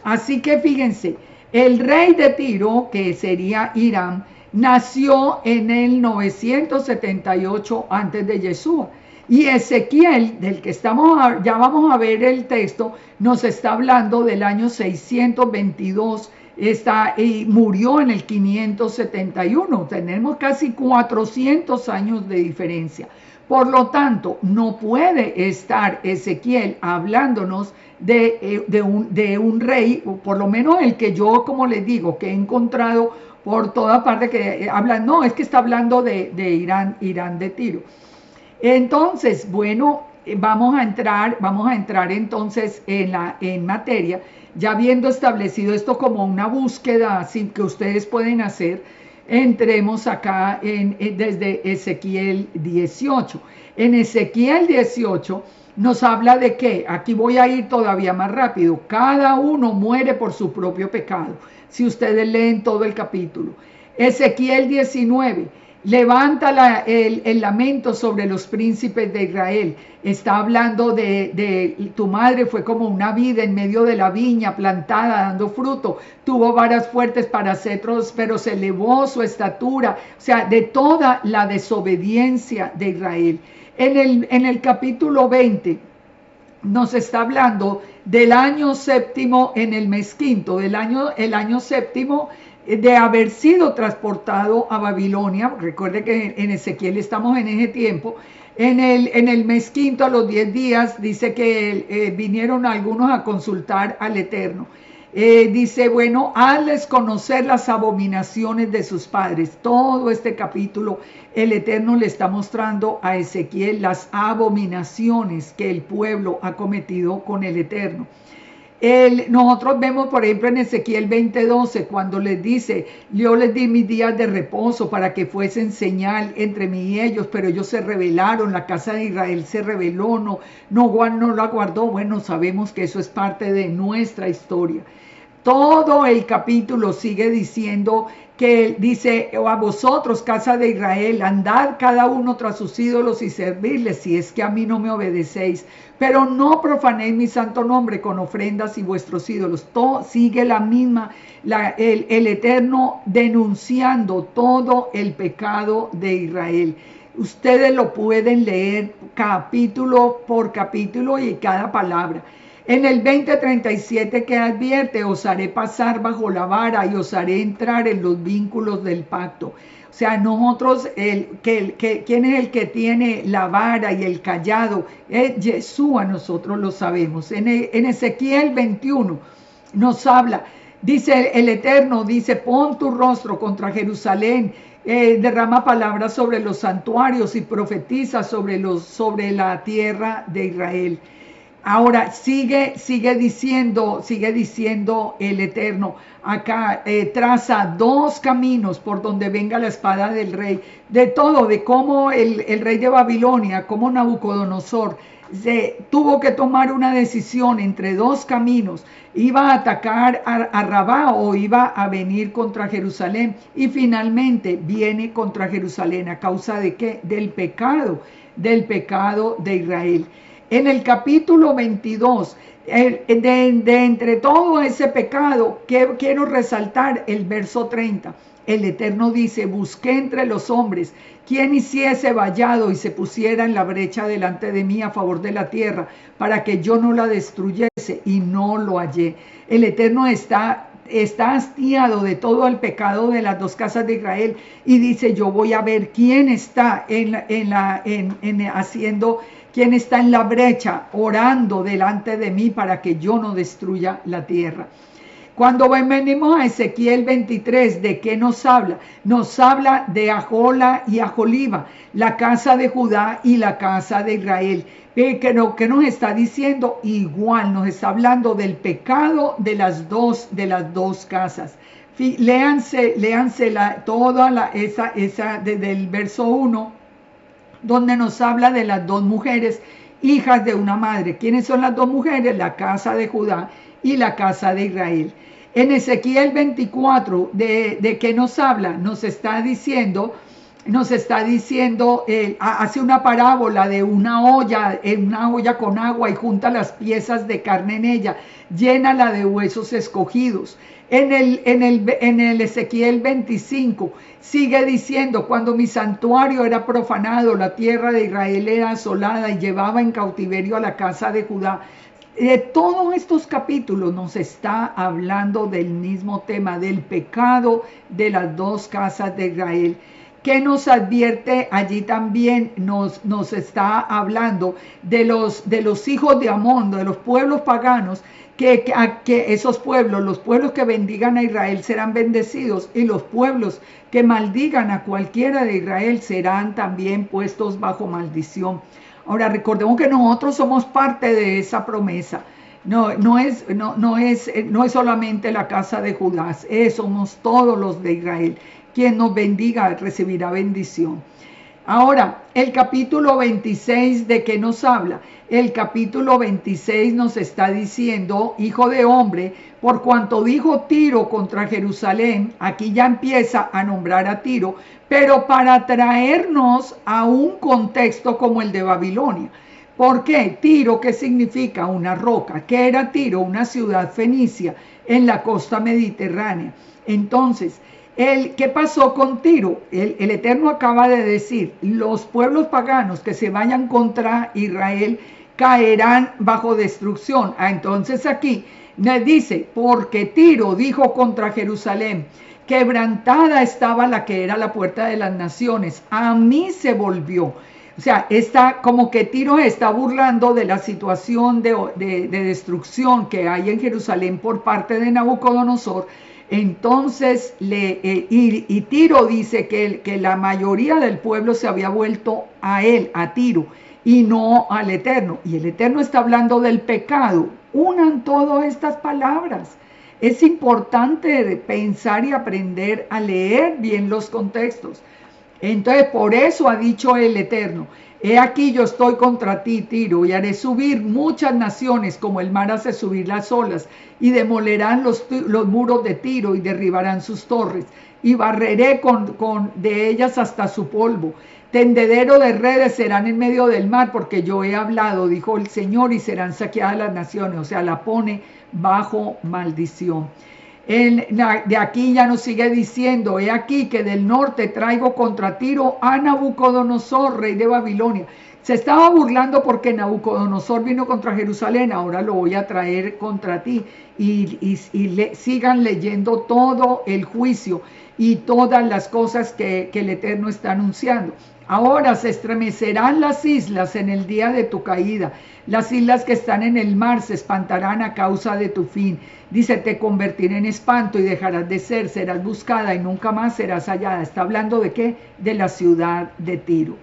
Así que fíjense, el rey de Tiro, que sería Hiram, nació en el 978 antes de Yeshua. Y Ezequiel, del que ya vamos a ver el texto, nos está hablando del año 622, y murió en el 571. Tenemos casi 400 años de diferencia. Por lo tanto, no puede estar Ezequiel hablándonos de un rey, o por lo menos el que yo, como les digo, que he encontrado por toda parte que hablan, no, es que está hablando de Irán de Tiro. Entonces, bueno, vamos a entrar entonces en materia, ya habiendo establecido esto como una búsqueda así que ustedes pueden hacer. Entremos acá desde Ezequiel 18. En Ezequiel 18 nos habla de que, aquí voy a ir todavía más rápido, cada uno muere por su propio pecado, si ustedes leen todo el capítulo. Ezequiel 19, levanta el lamento sobre los príncipes de Israel. Está hablando de tu madre fue como una vid en medio de la viña plantada dando fruto, tuvo varas fuertes para cetros, pero se elevó su estatura. O sea, de toda la desobediencia de Israel. En el capítulo 20 nos está hablando del año séptimo en el mes quinto, el año séptimo de haber sido transportado a Babilonia. Recuerde que en Ezequiel estamos en ese tiempo. En el mes quinto, a los 10 días, dice que vinieron algunos a consultar al Eterno. Dice, bueno, hazles conocer las abominaciones de sus padres. Todo este capítulo, el Eterno le está mostrando a Ezequiel las abominaciones que el pueblo ha cometido con el Eterno. Nosotros vemos, por ejemplo, en Ezequiel 20:12, cuando les dice, yo les di mis días de reposo para que fuesen señal entre mí y ellos, pero ellos se rebelaron, la casa de Israel se rebeló, no la guardó. Bueno, sabemos que eso es parte de nuestra historia. Todo el capítulo sigue diciendo que dice, a vosotros, casa de Israel, andad cada uno tras sus ídolos y servirles, si es que a mí no me obedecéis, pero no profanéis mi santo nombre con ofrendas y vuestros ídolos. Todo sigue la misma, el Eterno denunciando todo el pecado de Israel. Ustedes lo pueden leer capítulo por capítulo y cada palabra. En el 20:37 que advierte, os haré pasar bajo la vara y os haré entrar en los vínculos del pacto. O sea, nosotros, ¿quién es el que tiene la vara y el callado? Es Yeshua, nosotros lo sabemos. En Ezequiel 21 nos habla, dice el Eterno, dice, pon tu rostro contra Jerusalén, derrama palabras sobre los santuarios y profetiza sobre la tierra de Israel. Ahora sigue diciendo el Eterno, acá traza dos caminos por donde venga la espada del rey, de todo, de cómo el rey de Babilonia, como Nabucodonosor, tuvo que tomar una decisión entre dos caminos, iba a atacar a Rabá o iba a venir contra Jerusalén, y finalmente viene contra Jerusalén, ¿a causa de qué? Del pecado de Israel. En el capítulo 22, de entre todo ese pecado, quiero resaltar el verso 30. El Eterno dice, busqué entre los hombres quien hiciese vallado y se pusiera en la brecha delante de mí a favor de la tierra, para que yo no la destruyese, y no lo hallé. El Eterno está hastiado de todo el pecado de las dos casas de Israel y dice, yo voy a ver quién está quién está en la brecha orando delante de mí para que yo no destruya la tierra. Cuando venimos a Ezequiel 23, ¿de qué nos habla? Nos habla de Ahola y Aholiba, la casa de Judá y la casa de Israel. ¿Qué nos está diciendo? Igual, nos está hablando del pecado de las dos casas. Léanse esa desde el verso 1, donde nos habla de las dos mujeres, hijas de una madre. ¿Quiénes son las dos mujeres? La casa de Judá y la casa de Israel. En Ezequiel 24, ¿de qué nos habla? Nos está diciendo, hace una parábola de una olla con agua y junta las piezas de carne en ella, llénala de huesos escogidos. En el Ezequiel 25 sigue diciendo, cuando mi santuario era profanado, la tierra de Israel era asolada y llevaba en cautiverio a la casa de Judá. Todos estos capítulos nos está hablando del mismo tema, del pecado de las dos casas de Israel. ¿Qué nos advierte allí también? Nos está hablando de los hijos de Amón, de los pueblos paganos, que esos pueblos, los pueblos que bendigan a Israel serán bendecidos, y los pueblos que maldigan a cualquiera de Israel serán también puestos bajo maldición. Ahora recordemos que nosotros somos parte de esa promesa. No es solamente la casa de Judá, somos todos los de Israel. Quien nos bendiga recibirá bendición. Ahora, el capítulo 26, ¿de qué nos habla? El capítulo 26 nos está diciendo, hijo de hombre, por cuanto dijo Tiro contra Jerusalén, aquí ya empieza a nombrar a Tiro, pero para traernos a un contexto como el de Babilonia. ¿Por qué? Tiro, ¿qué significa? Una roca. ¿Qué era Tiro? Una ciudad fenicia en la costa mediterránea. Entonces, ¿qué pasó con Tiro? El Eterno acaba de decir, los pueblos paganos que se vayan contra Israel caerán bajo destrucción. Entonces aquí me dice, porque Tiro dijo contra Jerusalén, quebrantada estaba la que era la puerta de las naciones, a mí se volvió. O sea, está como que Tiro está burlando de la situación de destrucción que hay en Jerusalén por parte de Nabucodonosor. Entonces, y Tiro dice que la mayoría del pueblo se había vuelto a él, a Tiro, y no al Eterno. Y el Eterno está hablando del pecado. Unan todas estas palabras. Es importante pensar y aprender a leer bien los contextos. Entonces, por eso ha dicho el Eterno: he aquí yo estoy contra ti, Tiro, y haré subir muchas naciones como el mar hace subir las olas, y demolerán los muros de Tiro y derribarán sus torres, y barreré de ellas hasta su polvo. Tendedero de redes serán en medio del mar, porque yo he hablado, dijo el Señor, y serán saqueadas las naciones. O sea, la pone bajo maldición. De aquí ya nos sigue diciendo: he aquí que del norte traigo contra Tiro a Nabucodonosor, rey de Babilonia. Se estaba burlando porque Nabucodonosor vino contra Jerusalén. Ahora lo voy a traer contra ti. Sigan leyendo todo el juicio y todas las cosas que el Eterno está anunciando. Ahora se estremecerán las islas en el día de tu caída. Las islas que están en el mar se espantarán a causa de tu fin. Dice: te convertiré en espanto y dejarás de ser, serás buscada y nunca más serás hallada. Está hablando de qué? De la ciudad de Tiro.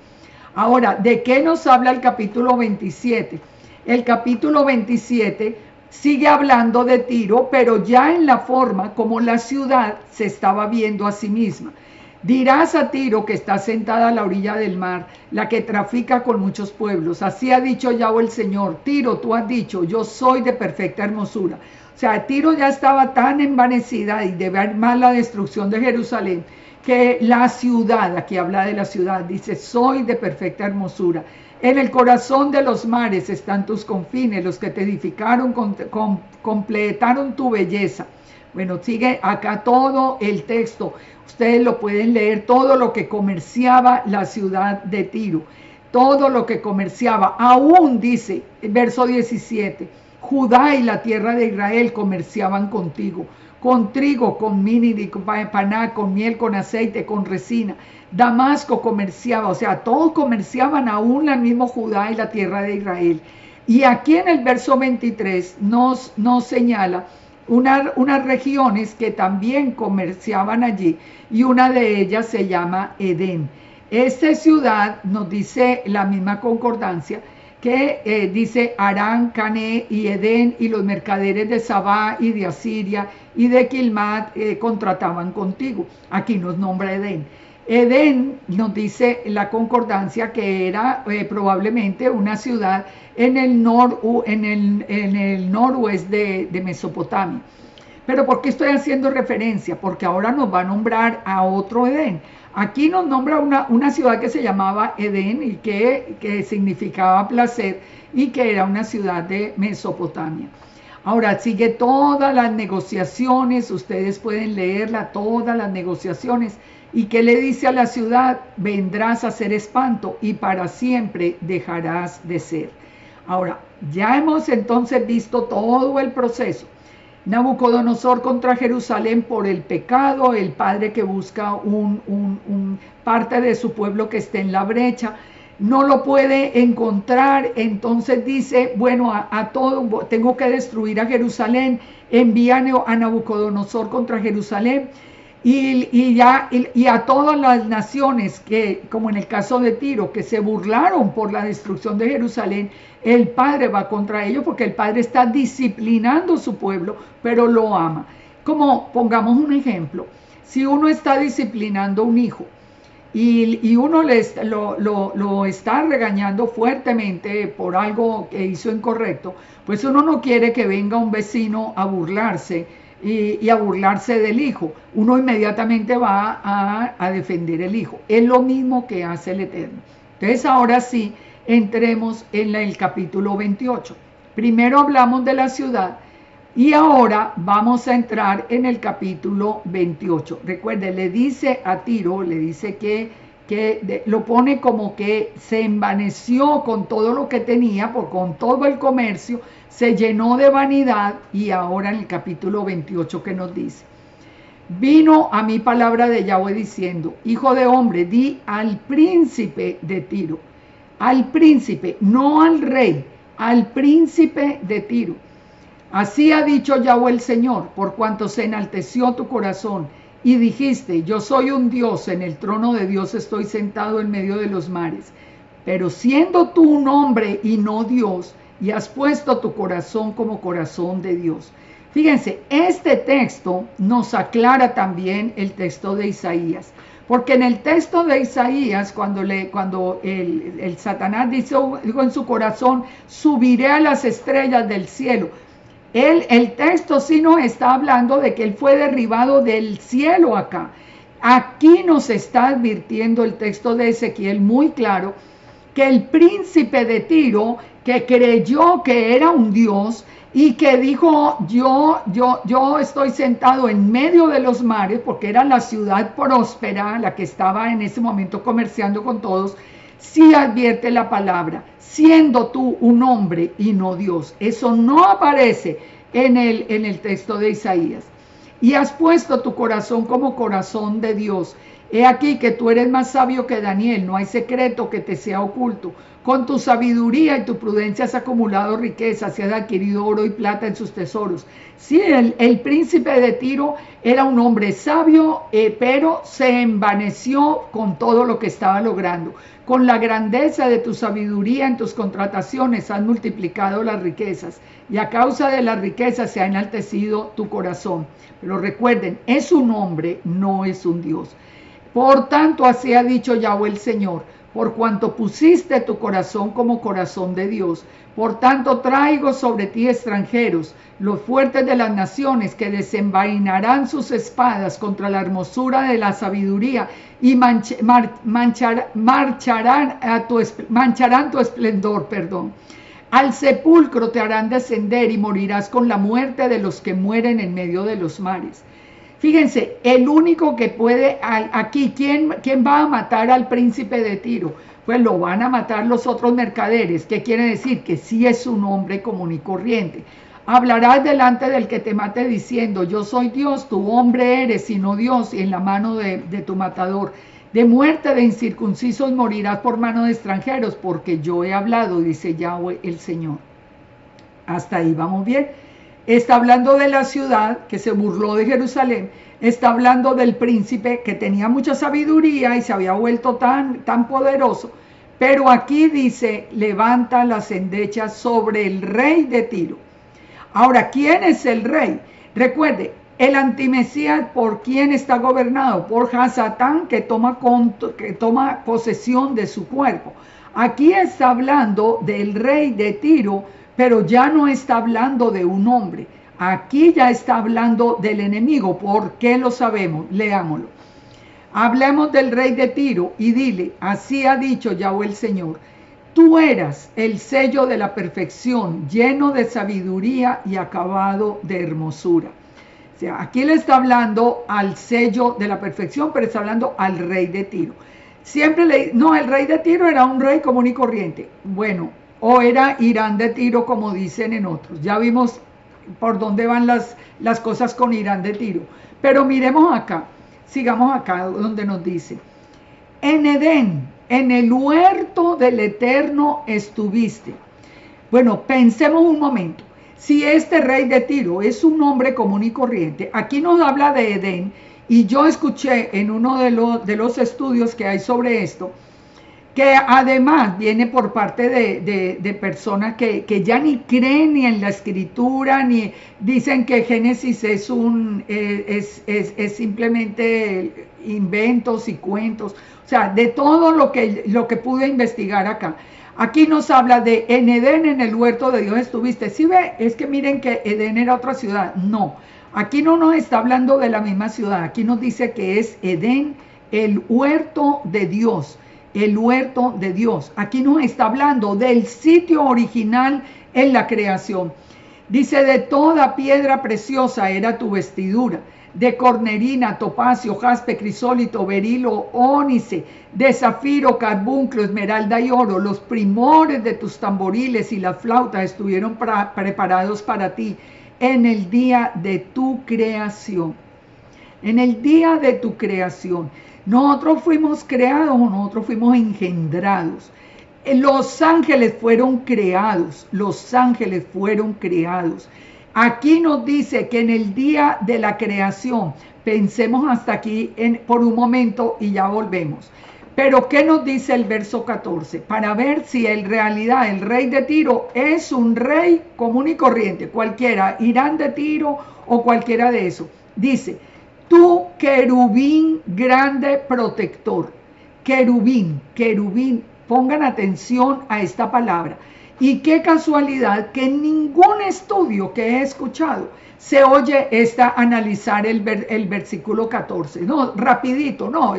Ahora, ¿de qué nos habla el capítulo 27? El capítulo 27 sigue hablando de Tiro, pero ya en la forma como la ciudad se estaba viendo a sí misma. Dirás a Tiro, que está sentada a la orilla del mar, la que trafica con muchos pueblos: así ha dicho Yahweh el Señor, Tiro, tú has dicho, yo soy de perfecta hermosura. O sea, Tiro ya estaba tan envanecida y de ver más la destrucción de Jerusalén, que la ciudad, aquí habla de la ciudad, dice: soy de perfecta hermosura. En el corazón de los mares están tus confines, los que te edificaron completaron tu belleza. Bueno, sigue acá todo el texto. Ustedes lo pueden leer, todo lo que comerciaba la ciudad de Tiro, todo lo que comerciaba. Aún dice, verso 17, Judá y la tierra de Israel comerciaban contigo, con trigo, con mini, con paná, con miel, con aceite, con resina. Damasco comerciaba, o sea, todos comerciaban, aún el mismo Judá y la tierra de Israel. Y aquí en el verso 23 nos señala unas regiones que también comerciaban allí, y una de ellas se llama Edén. Esta ciudad, nos dice la misma concordancia, que dice Arán, Cané y Edén, y los mercaderes de Sabá y de Asiria y de Quilmat contrataban contigo. Aquí nos nombra Edén. Edén, nos dice la concordancia, que era probablemente una ciudad en el noroeste de Mesopotamia. Pero ¿por qué estoy haciendo referencia? Porque ahora nos va a nombrar a otro Edén. Aquí nos nombra una ciudad que se llamaba Edén, y que significaba placer, y que era una ciudad de Mesopotamia. Ahora sigue todas las negociaciones, ustedes pueden leerla, todas las negociaciones. ¿Y qué le dice a la ciudad? Vendrás a ser espanto y para siempre dejarás de ser. Ahora, ya hemos entonces visto todo el proceso. Nabucodonosor contra Jerusalén por el pecado, el padre que busca parte de su pueblo que esté en la brecha, no lo puede encontrar, entonces dice: bueno, a todo tengo que destruir a Jerusalén. Envía a Nabucodonosor contra Jerusalén, y a todas las naciones que, como en el caso de Tiro, que se burlaron por la destrucción de Jerusalén. El padre va contra ellos, porque el padre está disciplinando su pueblo, pero lo ama. Como, pongamos un ejemplo: si uno está disciplinando a un hijo y uno lo está regañando fuertemente por algo que hizo incorrecto, pues uno no quiere que venga un vecino a burlarse y a burlarse del hijo. Uno inmediatamente va a defender el hijo. Es lo mismo que hace el Eterno. Entonces, ahora sí, entremos en el capítulo 28. Primero hablamos de la ciudad, y ahora vamos a entrar en el capítulo 28. Recuerden, le dice a Tiro, le dice que lo pone como que se envaneció con todo lo que tenía, con todo el comercio, se llenó de vanidad. Y ahora en el capítulo 28, ¿qué nos dice? Vino a mí palabra de Yahweh diciendo: hijo de hombre, di al príncipe de Tiro. al príncipe, no al rey, al príncipe de Tiro. Así ha dicho Yahweh el Señor, por cuanto se enalteció tu corazón y dijiste, yo soy un Dios, en el trono de Dios estoy sentado en medio de los mares. Pero siendo tú un hombre y no Dios, y has puesto tu corazón como corazón de Dios. Fíjense, este texto nos aclara también el texto de Isaías. Porque en el texto de Isaías, cuando el Satanás dijo en su corazón, subiré a las estrellas del cielo. El texto sí nos está hablando de que él fue derribado del cielo acá. Aquí nos está advirtiendo el texto de Ezequiel muy claro que el príncipe de Tiro, que creyó que era un dios y que dijo, yo estoy sentado en medio de los mares, porque era la ciudad próspera, la que estaba en ese momento comerciando con todos, sí advierte la palabra, siendo tú un hombre y no Dios. Eso no aparece en el texto de Isaías. Y has puesto tu corazón como corazón de Dios. He aquí que tú eres más sabio que Daniel, no hay secreto que te sea oculto. Con tu sabiduría y tu prudencia has acumulado riquezas y has adquirido oro y plata en sus tesoros. Sí, el príncipe de Tiro era un hombre sabio, pero se envaneció con todo lo que estaba logrando. Con la grandeza de tu sabiduría en tus contrataciones has multiplicado las riquezas, y a causa de las riquezas se ha enaltecido tu corazón. Pero recuerden, es un hombre, no es un Dios. Por tanto, así ha dicho Yahweh el Señor, por cuanto pusiste tu corazón como corazón de Dios, por tanto traigo sobre ti extranjeros, los fuertes de las naciones, que desenvainarán sus espadas contra la hermosura de la sabiduría y mancharán tu esplendor, Al sepulcro te harán descender y morirás con la muerte de los que mueren en medio de los mares. Fíjense, el único que puede aquí, ¿quién va a matar al príncipe de Tiro? Pues lo van a matar los otros mercaderes. ¿Qué quiere decir? Que sí es un hombre común y corriente. Hablarás delante del que te mate diciendo, yo soy Dios, tu hombre eres, y no Dios, y en la mano de tu matador. De muerte de incircuncisos morirás por mano de extranjeros, porque yo he hablado, dice Yahweh el Señor. Hasta ahí vamos bien. Está hablando de la ciudad que se burló de Jerusalén. Está hablando del príncipe que tenía mucha sabiduría y se había vuelto tan poderoso. Pero aquí dice, levanta las endechas sobre el rey de Tiro. Ahora, ¿quién es el rey? Recuerde, el antimesías, ¿por quién está gobernado? Por Hasatán, que toma posesión de su cuerpo. Aquí está hablando del rey de Tiro, pero ya no está hablando de un hombre. Aquí ya está hablando del enemigo. ¿Por qué lo sabemos? Leámoslo. Hablemos del rey de Tiro y dile, así ha dicho Yahweh el Señor, tú eras el sello de la perfección, lleno de sabiduría y acabado de hermosura. O sea, aquí le está hablando al sello de la perfección, pero está hablando al rey de Tiro. El rey de Tiro era un rey común y corriente. Bueno, o era Irán de Tiro, como dicen en otros. Ya vimos por dónde van las cosas con Irán de Tiro. Pero miremos acá, sigamos acá donde nos dice, en Edén, en el huerto del Eterno estuviste. Bueno, pensemos un momento. Si este rey de Tiro es un hombre común y corriente, aquí nos habla de Edén, y yo escuché en uno de los estudios que hay sobre esto, que además viene por parte de personas que ya ni creen ni en la escritura, ni dicen que Génesis es simplemente inventos y cuentos, o sea, de todo lo que pude investigar acá. Aquí nos habla de en Edén, en el huerto de Dios estuviste. ¿Sí ve? Es que miren que Edén era otra ciudad. No, aquí no nos está hablando de la misma ciudad. Aquí nos dice que es Edén, el huerto de Dios. El huerto de Dios. Aquí nos está hablando del sitio original en la creación. Dice, de toda piedra preciosa era tu vestidura, de cornerina, topacio, jaspe, crisólito, berilo, ónice, de zafiro, carbunclo, esmeralda y oro. Los primores de tus tamboriles y las flautas estuvieron preparados para ti en el día de tu creación. En el día de tu creación. Nosotros fuimos creados, nosotros fuimos engendrados. Los ángeles fueron creados, los ángeles fueron creados. Aquí nos dice que en el día de la creación, pensemos hasta aquí por un momento y ya volvemos. Pero ¿qué nos dice el verso 14? Para ver si en realidad el rey de Tiro es un rey común y corriente, cualquiera, Irán de Tiro o cualquiera de eso. Dice, tú querubín grande protector. Querubín, querubín. Pongan atención a esta palabra. Y qué casualidad que en ningún estudio que he escuchado se oye analizar el versículo 14. No, rapidito, no.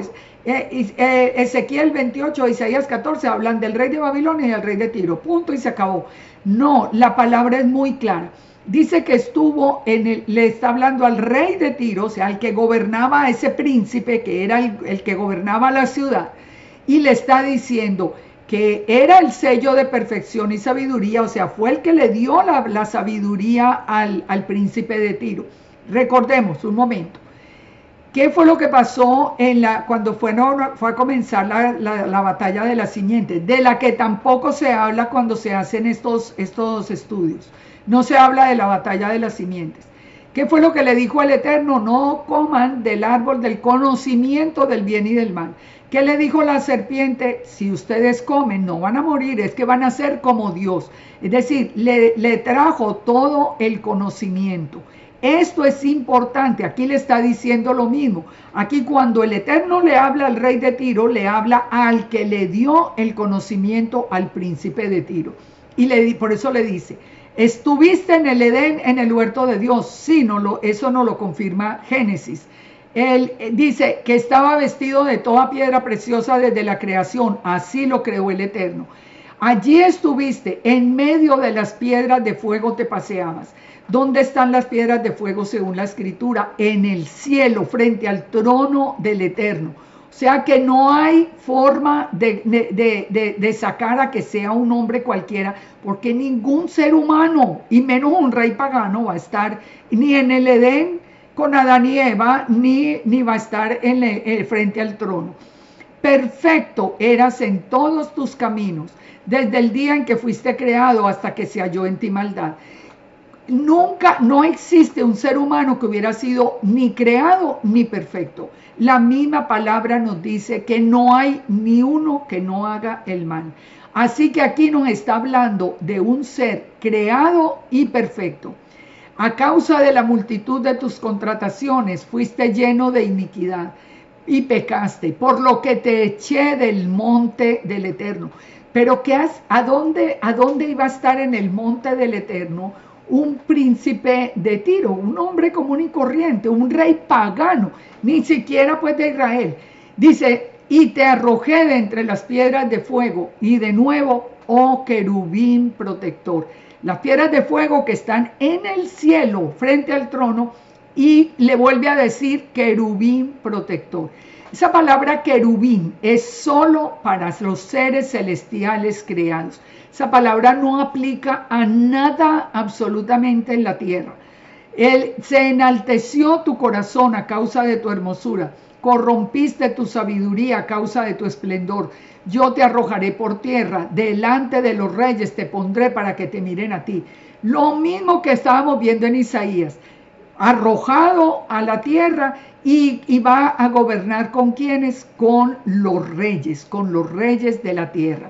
Ezequiel 28, Isaías 14 hablan del rey de Babilonia y del rey de Tiro. Punto y se acabó. No, la palabra es muy clara. Dice que estuvo le está hablando al rey de Tiro, o sea, al que gobernaba a ese príncipe, que era el que gobernaba la ciudad. Y le está diciendo que era el sello de perfección y sabiduría, o sea, fue el que le dio la sabiduría al príncipe de Tiro. Recordemos un momento. ¿Qué fue lo que pasó cuando fue a comenzar la batalla de las simientes? De la que tampoco se habla cuando se hacen estos estudios. No se habla de la batalla de las simientes. ¿Qué fue lo que le dijo el Eterno? No coman del árbol del conocimiento del bien y del mal. ¿Qué le dijo la serpiente? Si ustedes comen, no van a morir, es que van a ser como Dios. Es decir, le trajo todo el conocimiento. Esto es importante, aquí le está diciendo lo mismo. Aquí cuando el Eterno le habla al rey de Tiro, le habla al que le dio el conocimiento al príncipe de Tiro. Y por eso le dice, ¿estuviste en el Edén, en el huerto de Dios? Sí, eso no lo confirma Génesis. Él dice que estaba vestido de toda piedra preciosa desde la creación, así lo creó el Eterno. Allí estuviste, en medio de las piedras de fuego te paseabas. ¿Dónde están las piedras de fuego según la Escritura? En el cielo, frente al trono del Eterno. O sea que no hay forma de sacar a que sea un hombre cualquiera, porque ningún ser humano, y menos un rey pagano, va a estar ni en el Edén con Adán y Eva, ni va a estar frente al trono. Perfecto eras en todos tus caminos, desde el día en que fuiste creado hasta que se halló en ti maldad. Nunca, no existe un ser humano que hubiera sido ni creado ni perfecto. La misma palabra nos dice que no hay ni uno que no haga el mal. Así que aquí nos está hablando de un ser creado y perfecto. A causa de la multitud de tus contrataciones fuiste lleno de iniquidad y pecaste, por lo que te eché del monte del Eterno. Pero ¿a dónde iba a estar en el monte del Eterno un príncipe de Tiro, un hombre común y corriente, un rey pagano, ni siquiera pues de Israel? Dice, y te arrojé de entre las piedras de fuego, y de nuevo, oh querubín protector. Las piedras de fuego que están en el cielo frente al trono, y le vuelve a decir querubín protector. Esa palabra querubín es solo para los seres celestiales creados. Esa palabra no aplica a nada absolutamente en la tierra. Se enalteció tu corazón a causa de tu hermosura. Corrompiste tu sabiduría a causa de tu esplendor. Yo te arrojaré por tierra, delante de los reyes te pondré para que te miren a ti. Lo mismo que estábamos viendo en Isaías. Arrojado a la tierra y va a gobernar ¿con quiénes? Con los reyes de la tierra.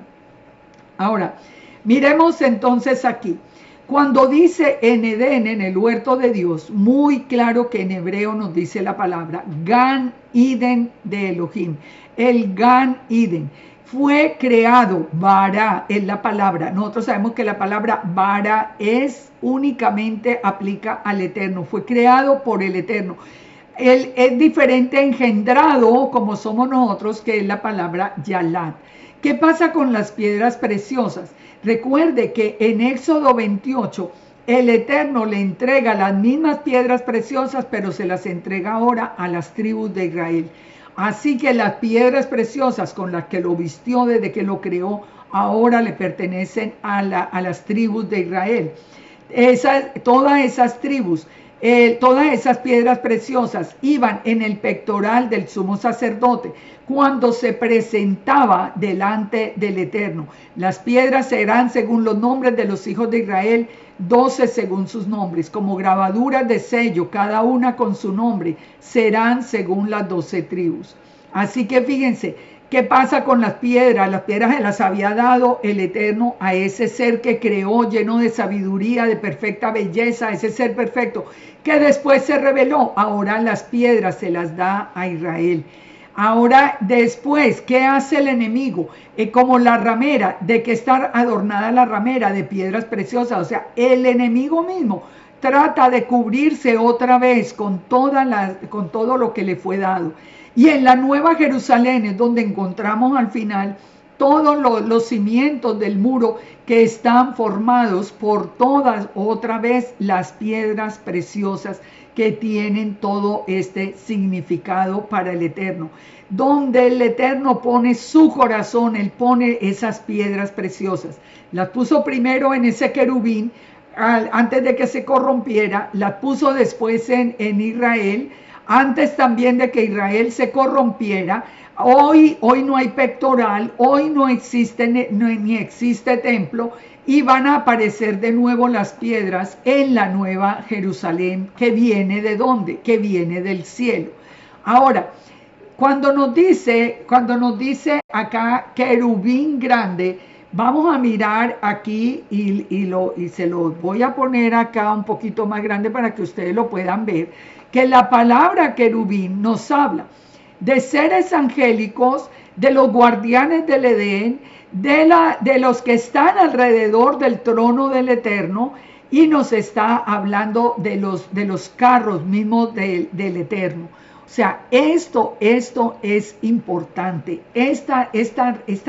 Ahora, miremos entonces aquí. Cuando dice en Edén, en el huerto de Dios, muy claro que en hebreo nos dice la palabra Gan Eden de Elohim. El Gan Eden fue creado, bara es la palabra. Nosotros sabemos que la palabra bara únicamente aplica al Eterno. Fue creado por el Eterno. Él es diferente engendrado como somos nosotros, que es la palabra Yalat. ¿Qué pasa con las piedras preciosas? Recuerde que en Éxodo 28 el Eterno le entrega las mismas piedras preciosas, pero se las entrega ahora a las tribus de Israel. Así que las piedras preciosas con las que lo vistió desde que lo creó, ahora le pertenecen a las tribus de Israel. Todas esas tribus todas esas piedras preciosas iban en el pectoral del sumo sacerdote cuando se presentaba delante del Eterno. Las piedras serán según los nombres de los hijos de Israel, 12 según sus nombres, como grabaduras de sello, cada una con su nombre, serán según las 12 tribus. Así que fíjense, ¿qué pasa con las piedras? Las piedras se las había dado el Eterno a ese ser que creó, lleno de sabiduría, de perfecta belleza, ese ser perfecto, que después se reveló. Ahora las piedras se las da a Israel. Ahora después, ¿qué hace el enemigo? Como la ramera, ¿de qué está adornada la ramera? De piedras preciosas. O sea, el enemigo mismo trata de cubrirse otra vez con todo lo que le fue dado. Y en la Nueva Jerusalén es donde encontramos al final todos los cimientos del muro que están formados por todas otra vez las piedras preciosas que tienen todo este significado para el Eterno. Donde el Eterno pone su corazón, Él pone esas piedras preciosas. Las puso primero en ese querubín, antes de que se corrompiera, las puso después en Israel, antes también de que Israel se corrompiera. Hoy no hay pectoral, hoy no existe ni existe templo, y van a aparecer de nuevo las piedras en la Nueva Jerusalén, que viene ¿de dónde? Que viene del cielo. Ahora, cuando nos dice acá querubín grande, vamos a mirar aquí y se lo voy a poner acá un poquito más grande para que ustedes lo puedan ver, que la palabra querubín nos habla de seres angélicos, de los guardianes del Edén, de los que están alrededor del trono del Eterno, y nos está hablando de los carros mismos del Eterno. O sea, esto es importante, esta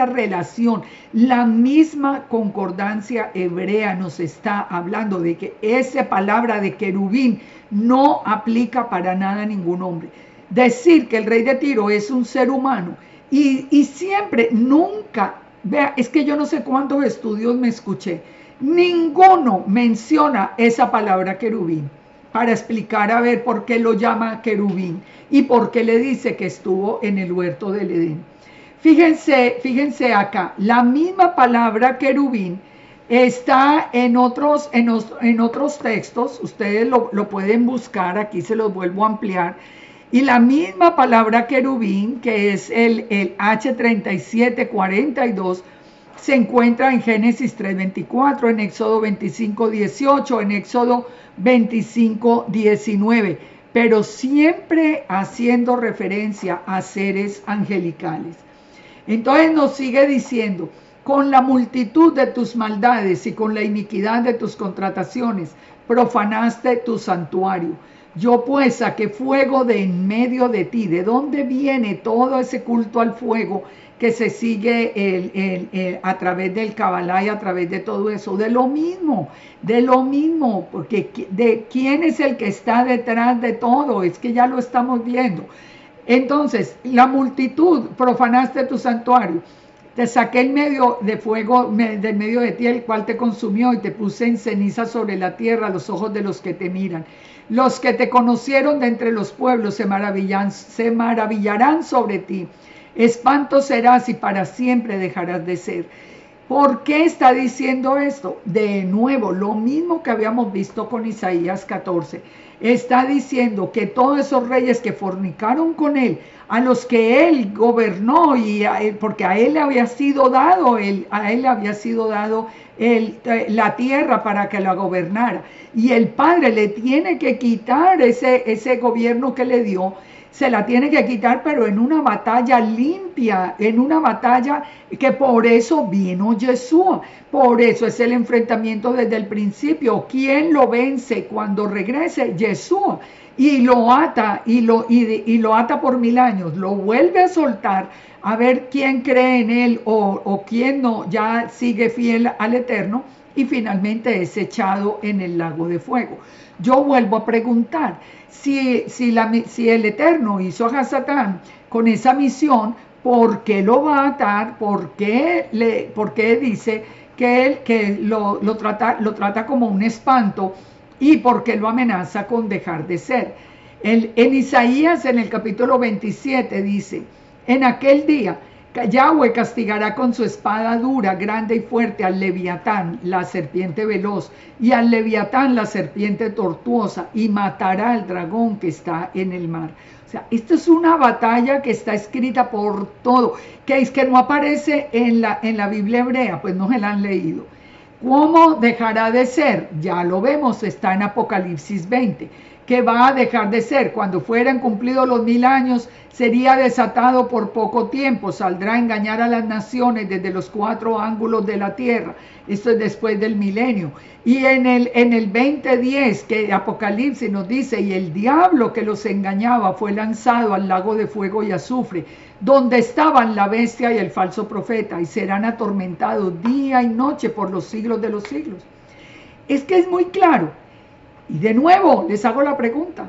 relación, la misma concordancia hebrea nos está hablando de que esa palabra de querubín no aplica para nada a ningún hombre. Decir que el rey de Tiro es un ser humano y siempre, nunca, vea, es que yo no sé cuántos estudios me escuché, ninguno menciona esa palabra querubín para explicar a ver por qué lo llama querubín y por qué le dice que estuvo en el huerto del Edén. Fíjense acá, la misma palabra querubín está en otros textos, ustedes lo pueden buscar, aquí se los vuelvo a ampliar, y la misma palabra querubín, que es el H3742, se encuentra en Génesis 3:24, en Éxodo 25:18, en Éxodo 25:19, pero siempre haciendo referencia a seres angelicales. Entonces nos sigue diciendo, con la multitud de tus maldades y con la iniquidad de tus contrataciones, profanaste tu santuario. Yo pues saqué fuego de en medio de ti. ¿De dónde viene todo ese culto al fuego que se sigue a través del Kabbalah y a través de todo eso? De lo mismo, porque de quién es el que está detrás de todo, es que ya lo estamos viendo. Entonces, la multitud, profanaste tu santuario. Te saqué en medio de fuego, del medio de ti, el cual te consumió, y te puse en ceniza sobre la tierra a los ojos de los que te miran. Los que te conocieron de entre los pueblos se maravillarán sobre ti. Espanto serás y para siempre dejarás de ser. ¿Por qué está diciendo esto? De nuevo, lo mismo que habíamos visto con Isaías 14. Está diciendo que todos esos reyes que fornicaron con él, a los que él gobernó, porque a él le había sido dado, la tierra para que la gobernara, y el Padre le tiene que quitar ese gobierno que le dio, se la tiene que quitar, pero en una batalla limpia, en una batalla que por eso vino Yeshua, por eso es el enfrentamiento desde el principio. ¿Quién lo vence cuando regrese? Yeshua, y lo ata, y lo ata por 1000 años, lo vuelve a soltar, a ver quién cree en él o quién no, ya sigue fiel al Eterno, y finalmente es echado en el lago de fuego. Yo vuelvo a preguntar, si el Eterno hizo a Hasatán con esa misión, ¿por qué lo va a atar? ¿Por qué dice que él lo trata como un espanto y porque lo amenaza con dejar de ser. En Isaías, en el capítulo 27, dice: en aquel día Yahweh castigará con su espada dura, grande y fuerte al Leviatán, la serpiente veloz, y al Leviatán, la serpiente tortuosa, y matará al dragón que está en el mar. O sea, esto es una batalla que está escrita por todo, que es que no aparece en la Biblia hebrea, pues no se la han leído. ¿Cómo dejará de ser? Ya lo vemos, está en Apocalipsis 20, que va a dejar de ser. Cuando fueran cumplidos los 1000 años, sería desatado por poco tiempo, saldrá a engañar a las naciones desde los 4 ángulos de la tierra. Esto es después del milenio. Y en el 20:10, que Apocalipsis nos dice: y el diablo que los engañaba fue lanzado al lago de fuego y azufre, donde estaban la bestia y el falso profeta, y serán atormentados día y noche por los siglos de los siglos. Es que es muy claro. Y de nuevo les hago la pregunta: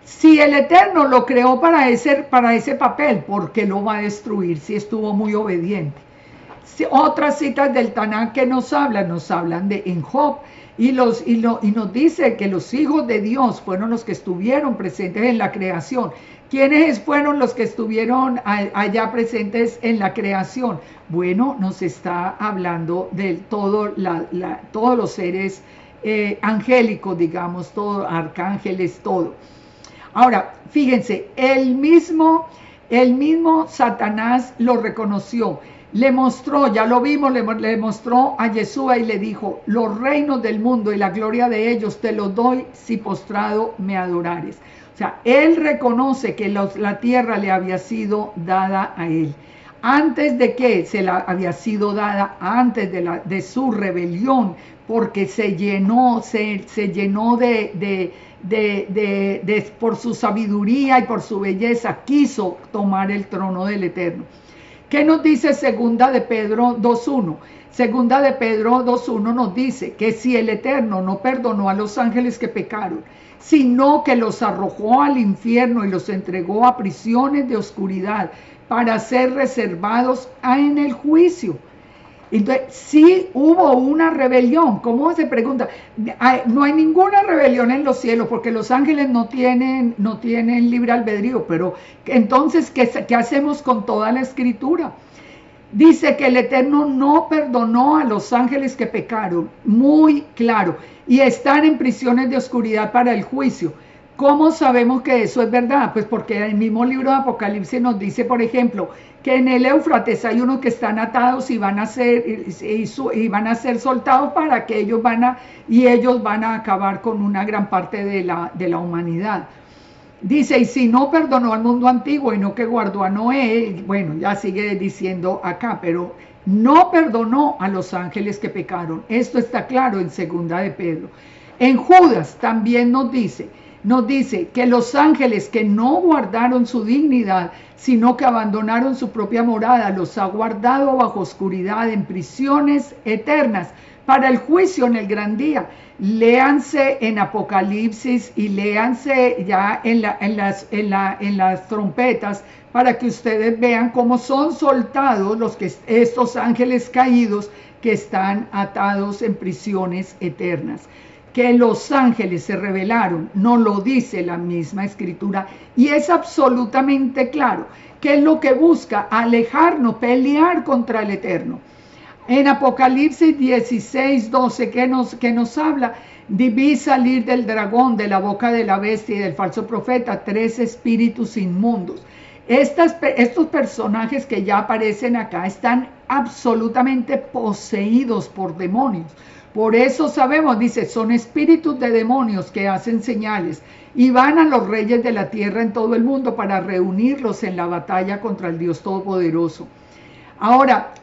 si el Eterno lo creó para ese papel, ¿por qué lo va a destruir si estuvo muy obediente? Otras citas del Tanakh que nos hablan de en Job, y nos dice que los hijos de Dios fueron los que estuvieron presentes en la creación. ¿Quiénes fueron los que estuvieron allá presentes en la creación? Bueno, nos está hablando de todos los seres angélicos, digamos, todo, arcángeles, todo. Ahora, fíjense, el mismo Satanás lo reconoció. Le mostró, ya lo vimos, le mostró a Yeshua y le dijo: los reinos del mundo y la gloria de ellos te los doy si postrado me adorares. O sea, él reconoce que la tierra le había sido dada a él. Antes de que se la había sido dada, antes de su rebelión, porque se llenó por su sabiduría y por su belleza, quiso tomar el trono del Eterno. ¿Qué nos dice segunda de Pedro 2.1? Segunda de Pedro 2.1 nos dice que si el Eterno no perdonó a los ángeles que pecaron, sino que los arrojó al infierno y los entregó a prisiones de oscuridad para ser reservados en el juicio. Entonces, sí hubo una rebelión. ¿Cómo se pregunta? No hay ninguna rebelión en los cielos, porque los ángeles no tienen libre albedrío. Pero entonces, ¿qué hacemos con toda la escritura? Dice que el Eterno no perdonó a los ángeles que pecaron, muy claro, y están en prisiones de oscuridad para el juicio. ¿Cómo sabemos que eso es verdad? Pues porque el mismo libro de Apocalipsis nos dice, por ejemplo, que en el Éufrates hay unos que están atados y van a ser soltados para que ellos van a acabar con una gran parte de la humanidad. Dice: y si no perdonó al mundo antiguo y no que guardó a Noé, bueno, ya sigue diciendo acá, pero no perdonó a los ángeles que pecaron. Esto está claro en segunda de Pedro. En Judas también nos dice que los ángeles que no guardaron su dignidad, sino que abandonaron su propia morada, los ha guardado bajo oscuridad en prisiones eternas para el juicio en el gran día. Léanse en Apocalipsis y léanse ya en las trompetas, para que ustedes vean cómo son soltados estos ángeles caídos que están atados en prisiones eternas. Que los ángeles se rebelaron, no lo dice la misma escritura, y es absolutamente claro que es lo que busca: alejarnos, pelear contra el Eterno. En Apocalipsis 16:12, que nos habla: vi salir del dragón, de la boca de la bestia y del falso profeta, 3 espíritus inmundos. Estos personajes que ya aparecen acá están absolutamente poseídos por demonios. Por eso sabemos, dice, son espíritus de demonios que hacen señales y van a los reyes de la tierra en todo el mundo para reunirlos en la batalla contra el Dios Todopoderoso. Ahora,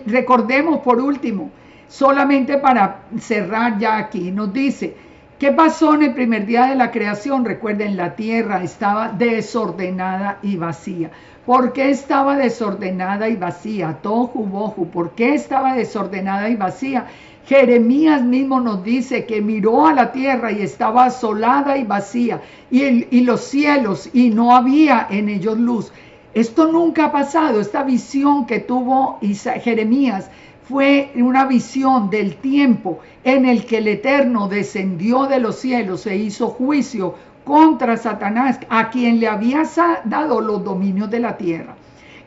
recordemos por último, solamente para cerrar ya aquí, nos dice: ¿qué pasó en el primer día de la creación? Recuerden, la tierra estaba desordenada y vacía. ¿Por qué estaba desordenada y vacía? Tohu bohu. ¿Por qué estaba desordenada y vacía? Jeremías mismo nos dice que miró a la tierra y estaba asolada y vacía, y los cielos, y no había en ellos luz. Esto nunca ha pasado. Esta visión que tuvo Jeremías fue una visión del tiempo en el que el Eterno descendió de los cielos e hizo juicio contra Satanás, a quien le había dado los dominios de la tierra.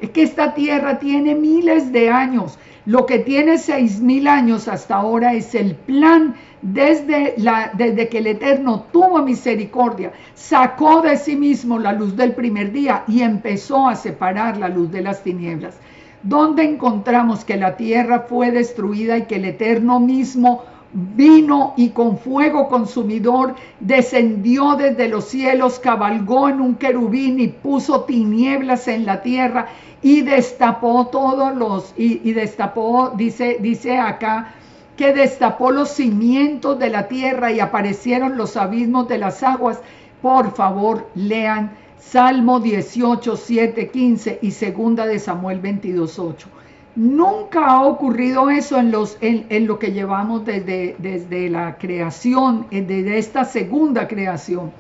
Es que esta tierra tiene miles de años. Lo que tiene 6,000 años hasta ahora es el plan desde que el Eterno tuvo misericordia, sacó de sí mismo la luz del primer día y empezó a separar la luz de las tinieblas. Donde encontramos que la tierra fue destruida y que el Eterno mismo vino y con fuego consumidor descendió desde los cielos, cabalgó en un querubín y puso tinieblas en la tierra y destapó todos los, y destapó, dice acá, que destapó los cimientos de la tierra y aparecieron los abismos de las aguas. Por favor, lean Salmo 18, 7, 15 y segunda de Samuel 22, 8. Nunca ha ocurrido eso en lo que llevamos desde la creación, desde esta segunda creación.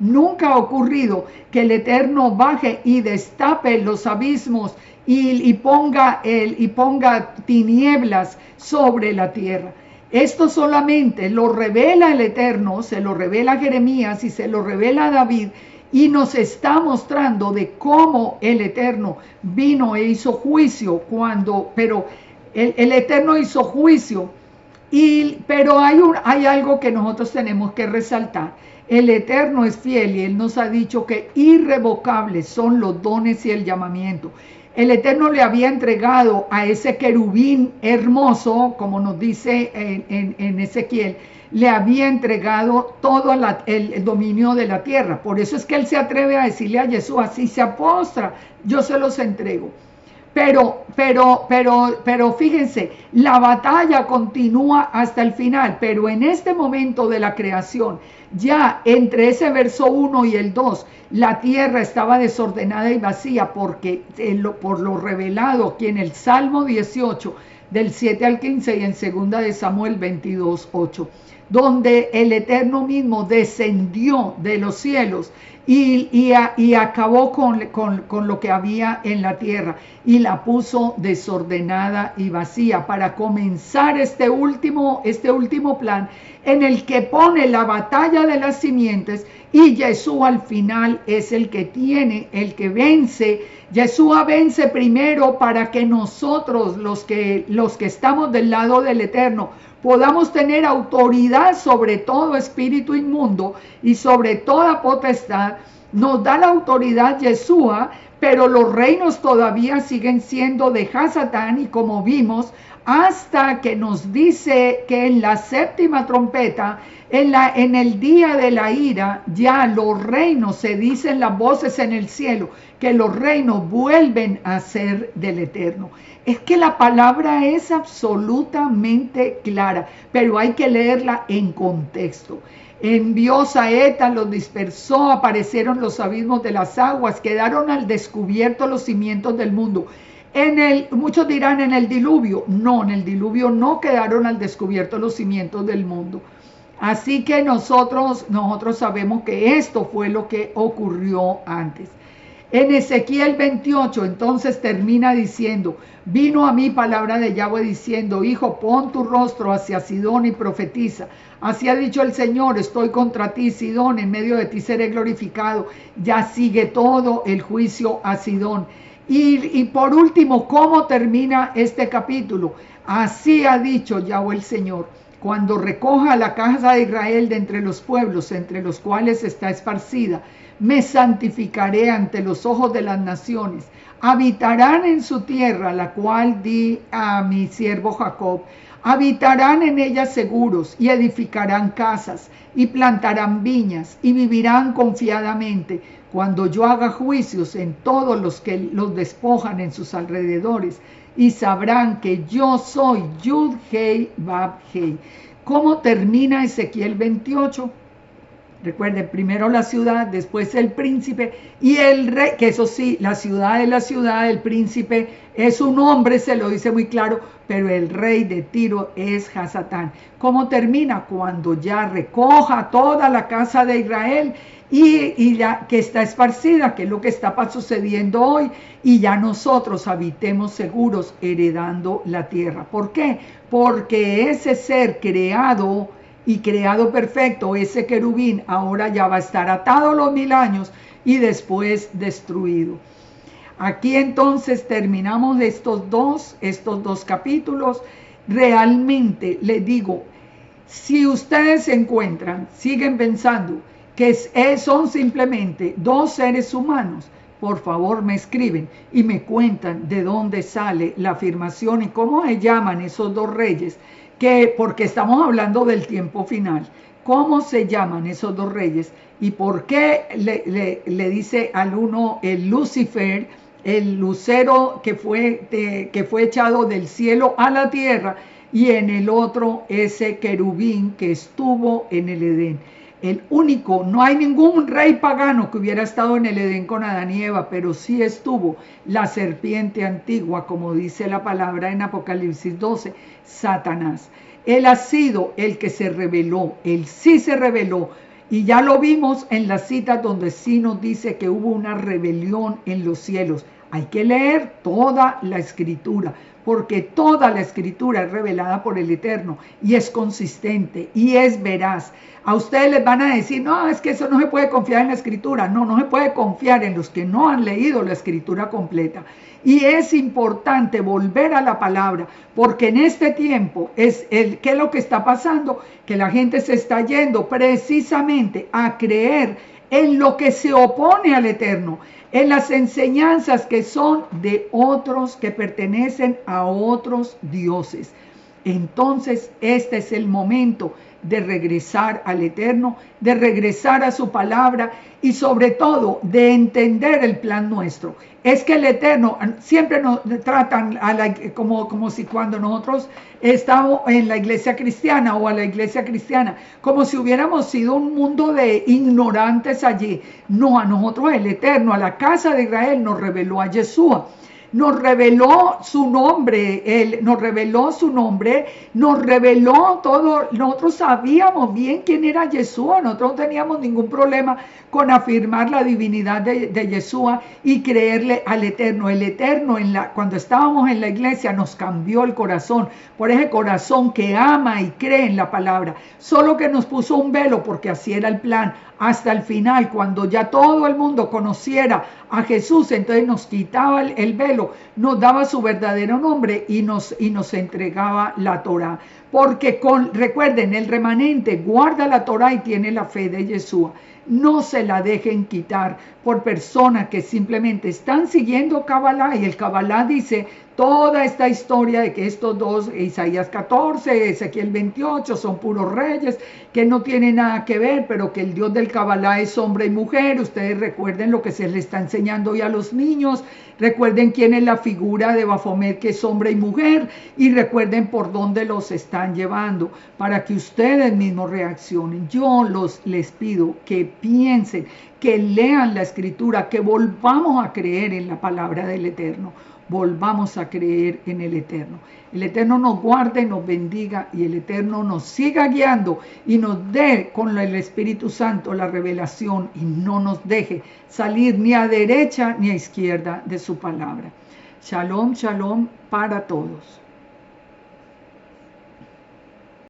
Nunca ha ocurrido que el Eterno baje y destape los abismos y ponga tinieblas sobre la tierra. Esto solamente lo revela el Eterno, se lo revela a Jeremías y se lo revela a David, y nos está mostrando de cómo el Eterno vino e hizo juicio pero el Eterno hizo juicio, pero hay algo que nosotros tenemos que resaltar. El Eterno es fiel y Él nos ha dicho que irrevocables son los dones y el llamamiento. El Eterno le había entregado a ese querubín hermoso, como nos dice en Ezequiel, le había entregado todo el dominio de la tierra. Por eso es que Él se atreve a decirle a Yeshua, si se postra, yo se los entrego. Pero fíjense, la batalla continúa hasta el final, pero en este momento de la creación, ya entre ese verso 1 y el 2, la tierra estaba desordenada y vacía porque por lo revelado aquí en el Salmo 18, del 7 al 15 y en segunda de Samuel 22, 8, donde el Eterno mismo descendió de los cielos y acabó con lo que había en la tierra y la puso desordenada y vacía para comenzar este último plan en el que pone la batalla de las simientes, y Yeshua al final es el que vence. Yeshua vence primero para que nosotros, los que estamos del lado del Eterno, podamos tener autoridad sobre todo espíritu inmundo y sobre toda potestad. Nos da la autoridad Yeshua, pero los reinos todavía siguen siendo de Hasatán, y como vimos, hasta que nos dice que en la séptima trompeta, en el día de la ira, ya los reinos, se dicen las voces en el cielo, que los reinos vuelven a ser del Eterno. Es que la palabra es absolutamente clara, pero hay que leerla en contexto. Envió saetas, los dispersó, aparecieron los abismos de las aguas, quedaron al descubierto los cimientos del mundo. Muchos dirán en el diluvio. No, en el diluvio no quedaron al descubierto los cimientos del mundo. Así que nosotros sabemos que esto fue lo que ocurrió antes. En Ezequiel 28, entonces termina diciendo, vino a mí palabra de Yahweh diciendo, hijo, pon tu rostro hacia Sidón y profetiza. Así ha dicho el Señor, estoy contra ti, Sidón, en medio de ti seré glorificado. Ya sigue todo el juicio a Sidón. Y por último, ¿cómo termina este capítulo? Así ha dicho Yahweh el Señor, cuando recoja a la casa de Israel de entre los pueblos, entre los cuales está esparcida, me santificaré ante los ojos de las naciones. Habitarán en su tierra, la cual di a mi siervo Jacob. Habitarán en ella seguros y edificarán casas y plantarán viñas y vivirán confiadamente cuando yo haga juicios en todos los que los despojan en sus alrededores, y sabrán que yo soy Yud Hei Vav Hei. ¿Cómo termina Ezequiel 28? Recuerden, primero la ciudad, después el príncipe y el rey, que eso sí, la ciudad es la ciudad, el príncipe es un hombre, se lo dice muy claro, pero el rey de Tiro es Hasatán. ¿Cómo termina? Cuando ya recoja toda la casa de Israel y ya que está esparcida, que es lo que está sucediendo hoy, y ya nosotros habitemos seguros heredando la tierra. ¿Por qué? Porque ese ser creado y creado perfecto, ese querubín, ahora ya va a estar atado los 1000 años y después destruido. Aquí entonces terminamos estos dos capítulos. Realmente les digo, si ustedes se encuentran, siguen pensando que son simplemente dos seres humanos, por favor me escriben y me cuentan de dónde sale la afirmación y cómo se llaman esos dos reyes, porque estamos hablando del tiempo final. ¿Cómo se llaman esos dos reyes? ¿Y por qué le dice al uno el Lucifer, el lucero que fue echado del cielo a la tierra, y en el otro ese querubín que estuvo en el Edén? El único, no hay ningún rey pagano que hubiera estado en el Edén con Adán y Eva, pero sí estuvo la serpiente antigua, como dice la palabra en Apocalipsis 12, Satanás. Él ha sido el que se rebeló, él sí se rebeló, y ya lo vimos en la cita donde sí nos dice que hubo una rebelión en los cielos. Hay que leer toda la escritura, porque toda la escritura es revelada por el Eterno y es consistente y es veraz. A ustedes les van a decir, no, es que eso no se puede confiar en la escritura. No, no se puede confiar en los que no han leído la escritura completa. Y es importante volver a la palabra, porque en este tiempo ¿qué es lo que está pasando? Que la gente se está yendo precisamente a creer en lo que se opone al Eterno, en las enseñanzas que son de otros, que pertenecen a otros dioses. Entonces este es el momento de regresar al Eterno, de regresar a su palabra y sobre todo de entender el plan nuestro. Es que el Eterno siempre nos tratan como si cuando nosotros estamos en la iglesia cristiana o a la iglesia cristiana, como si hubiéramos sido un mundo de ignorantes allí. No, a nosotros el Eterno, a la casa de Israel, nos reveló a Yeshua. Nos reveló su nombre, nos reveló todo. Nosotros sabíamos bien quién era Yeshua, nosotros no teníamos ningún problema con afirmar la divinidad de Yeshua y creerle al Eterno. El Eterno, cuando estábamos en la iglesia, nos cambió el corazón, por ese corazón que ama y cree en la palabra. Solo que nos puso un velo, porque así era el plan. Hasta el final, cuando ya todo el mundo conociera a Jesús, entonces nos quitaba el velo, nos daba su verdadero nombre y nos entregaba la Torá. Porque recuerden, el remanente guarda la Torá y tiene la fe de Yeshua. No se la dejen quitar por personas que simplemente están siguiendo Kabbalah, y el Kabbalah dice toda esta historia de que estos dos, Isaías 14, Ezequiel 28, son puros reyes, que no tienen nada que ver, pero que el Dios del Kabbalah es hombre y mujer. Ustedes recuerden lo que se les está enseñando hoy a los niños, recuerden quién es la figura de Baphomet, que es hombre y mujer, y recuerden por dónde los están llevando, para que ustedes mismos reaccionen. Yo les pido que piensen, que lean la escritura, que volvamos a creer en la palabra del Eterno. Volvamos a creer en el Eterno. El Eterno nos guarde, nos bendiga, y el Eterno nos siga guiando y nos dé con el Espíritu Santo la revelación, y no nos deje salir ni a derecha ni a izquierda de su palabra. Shalom, shalom para todos.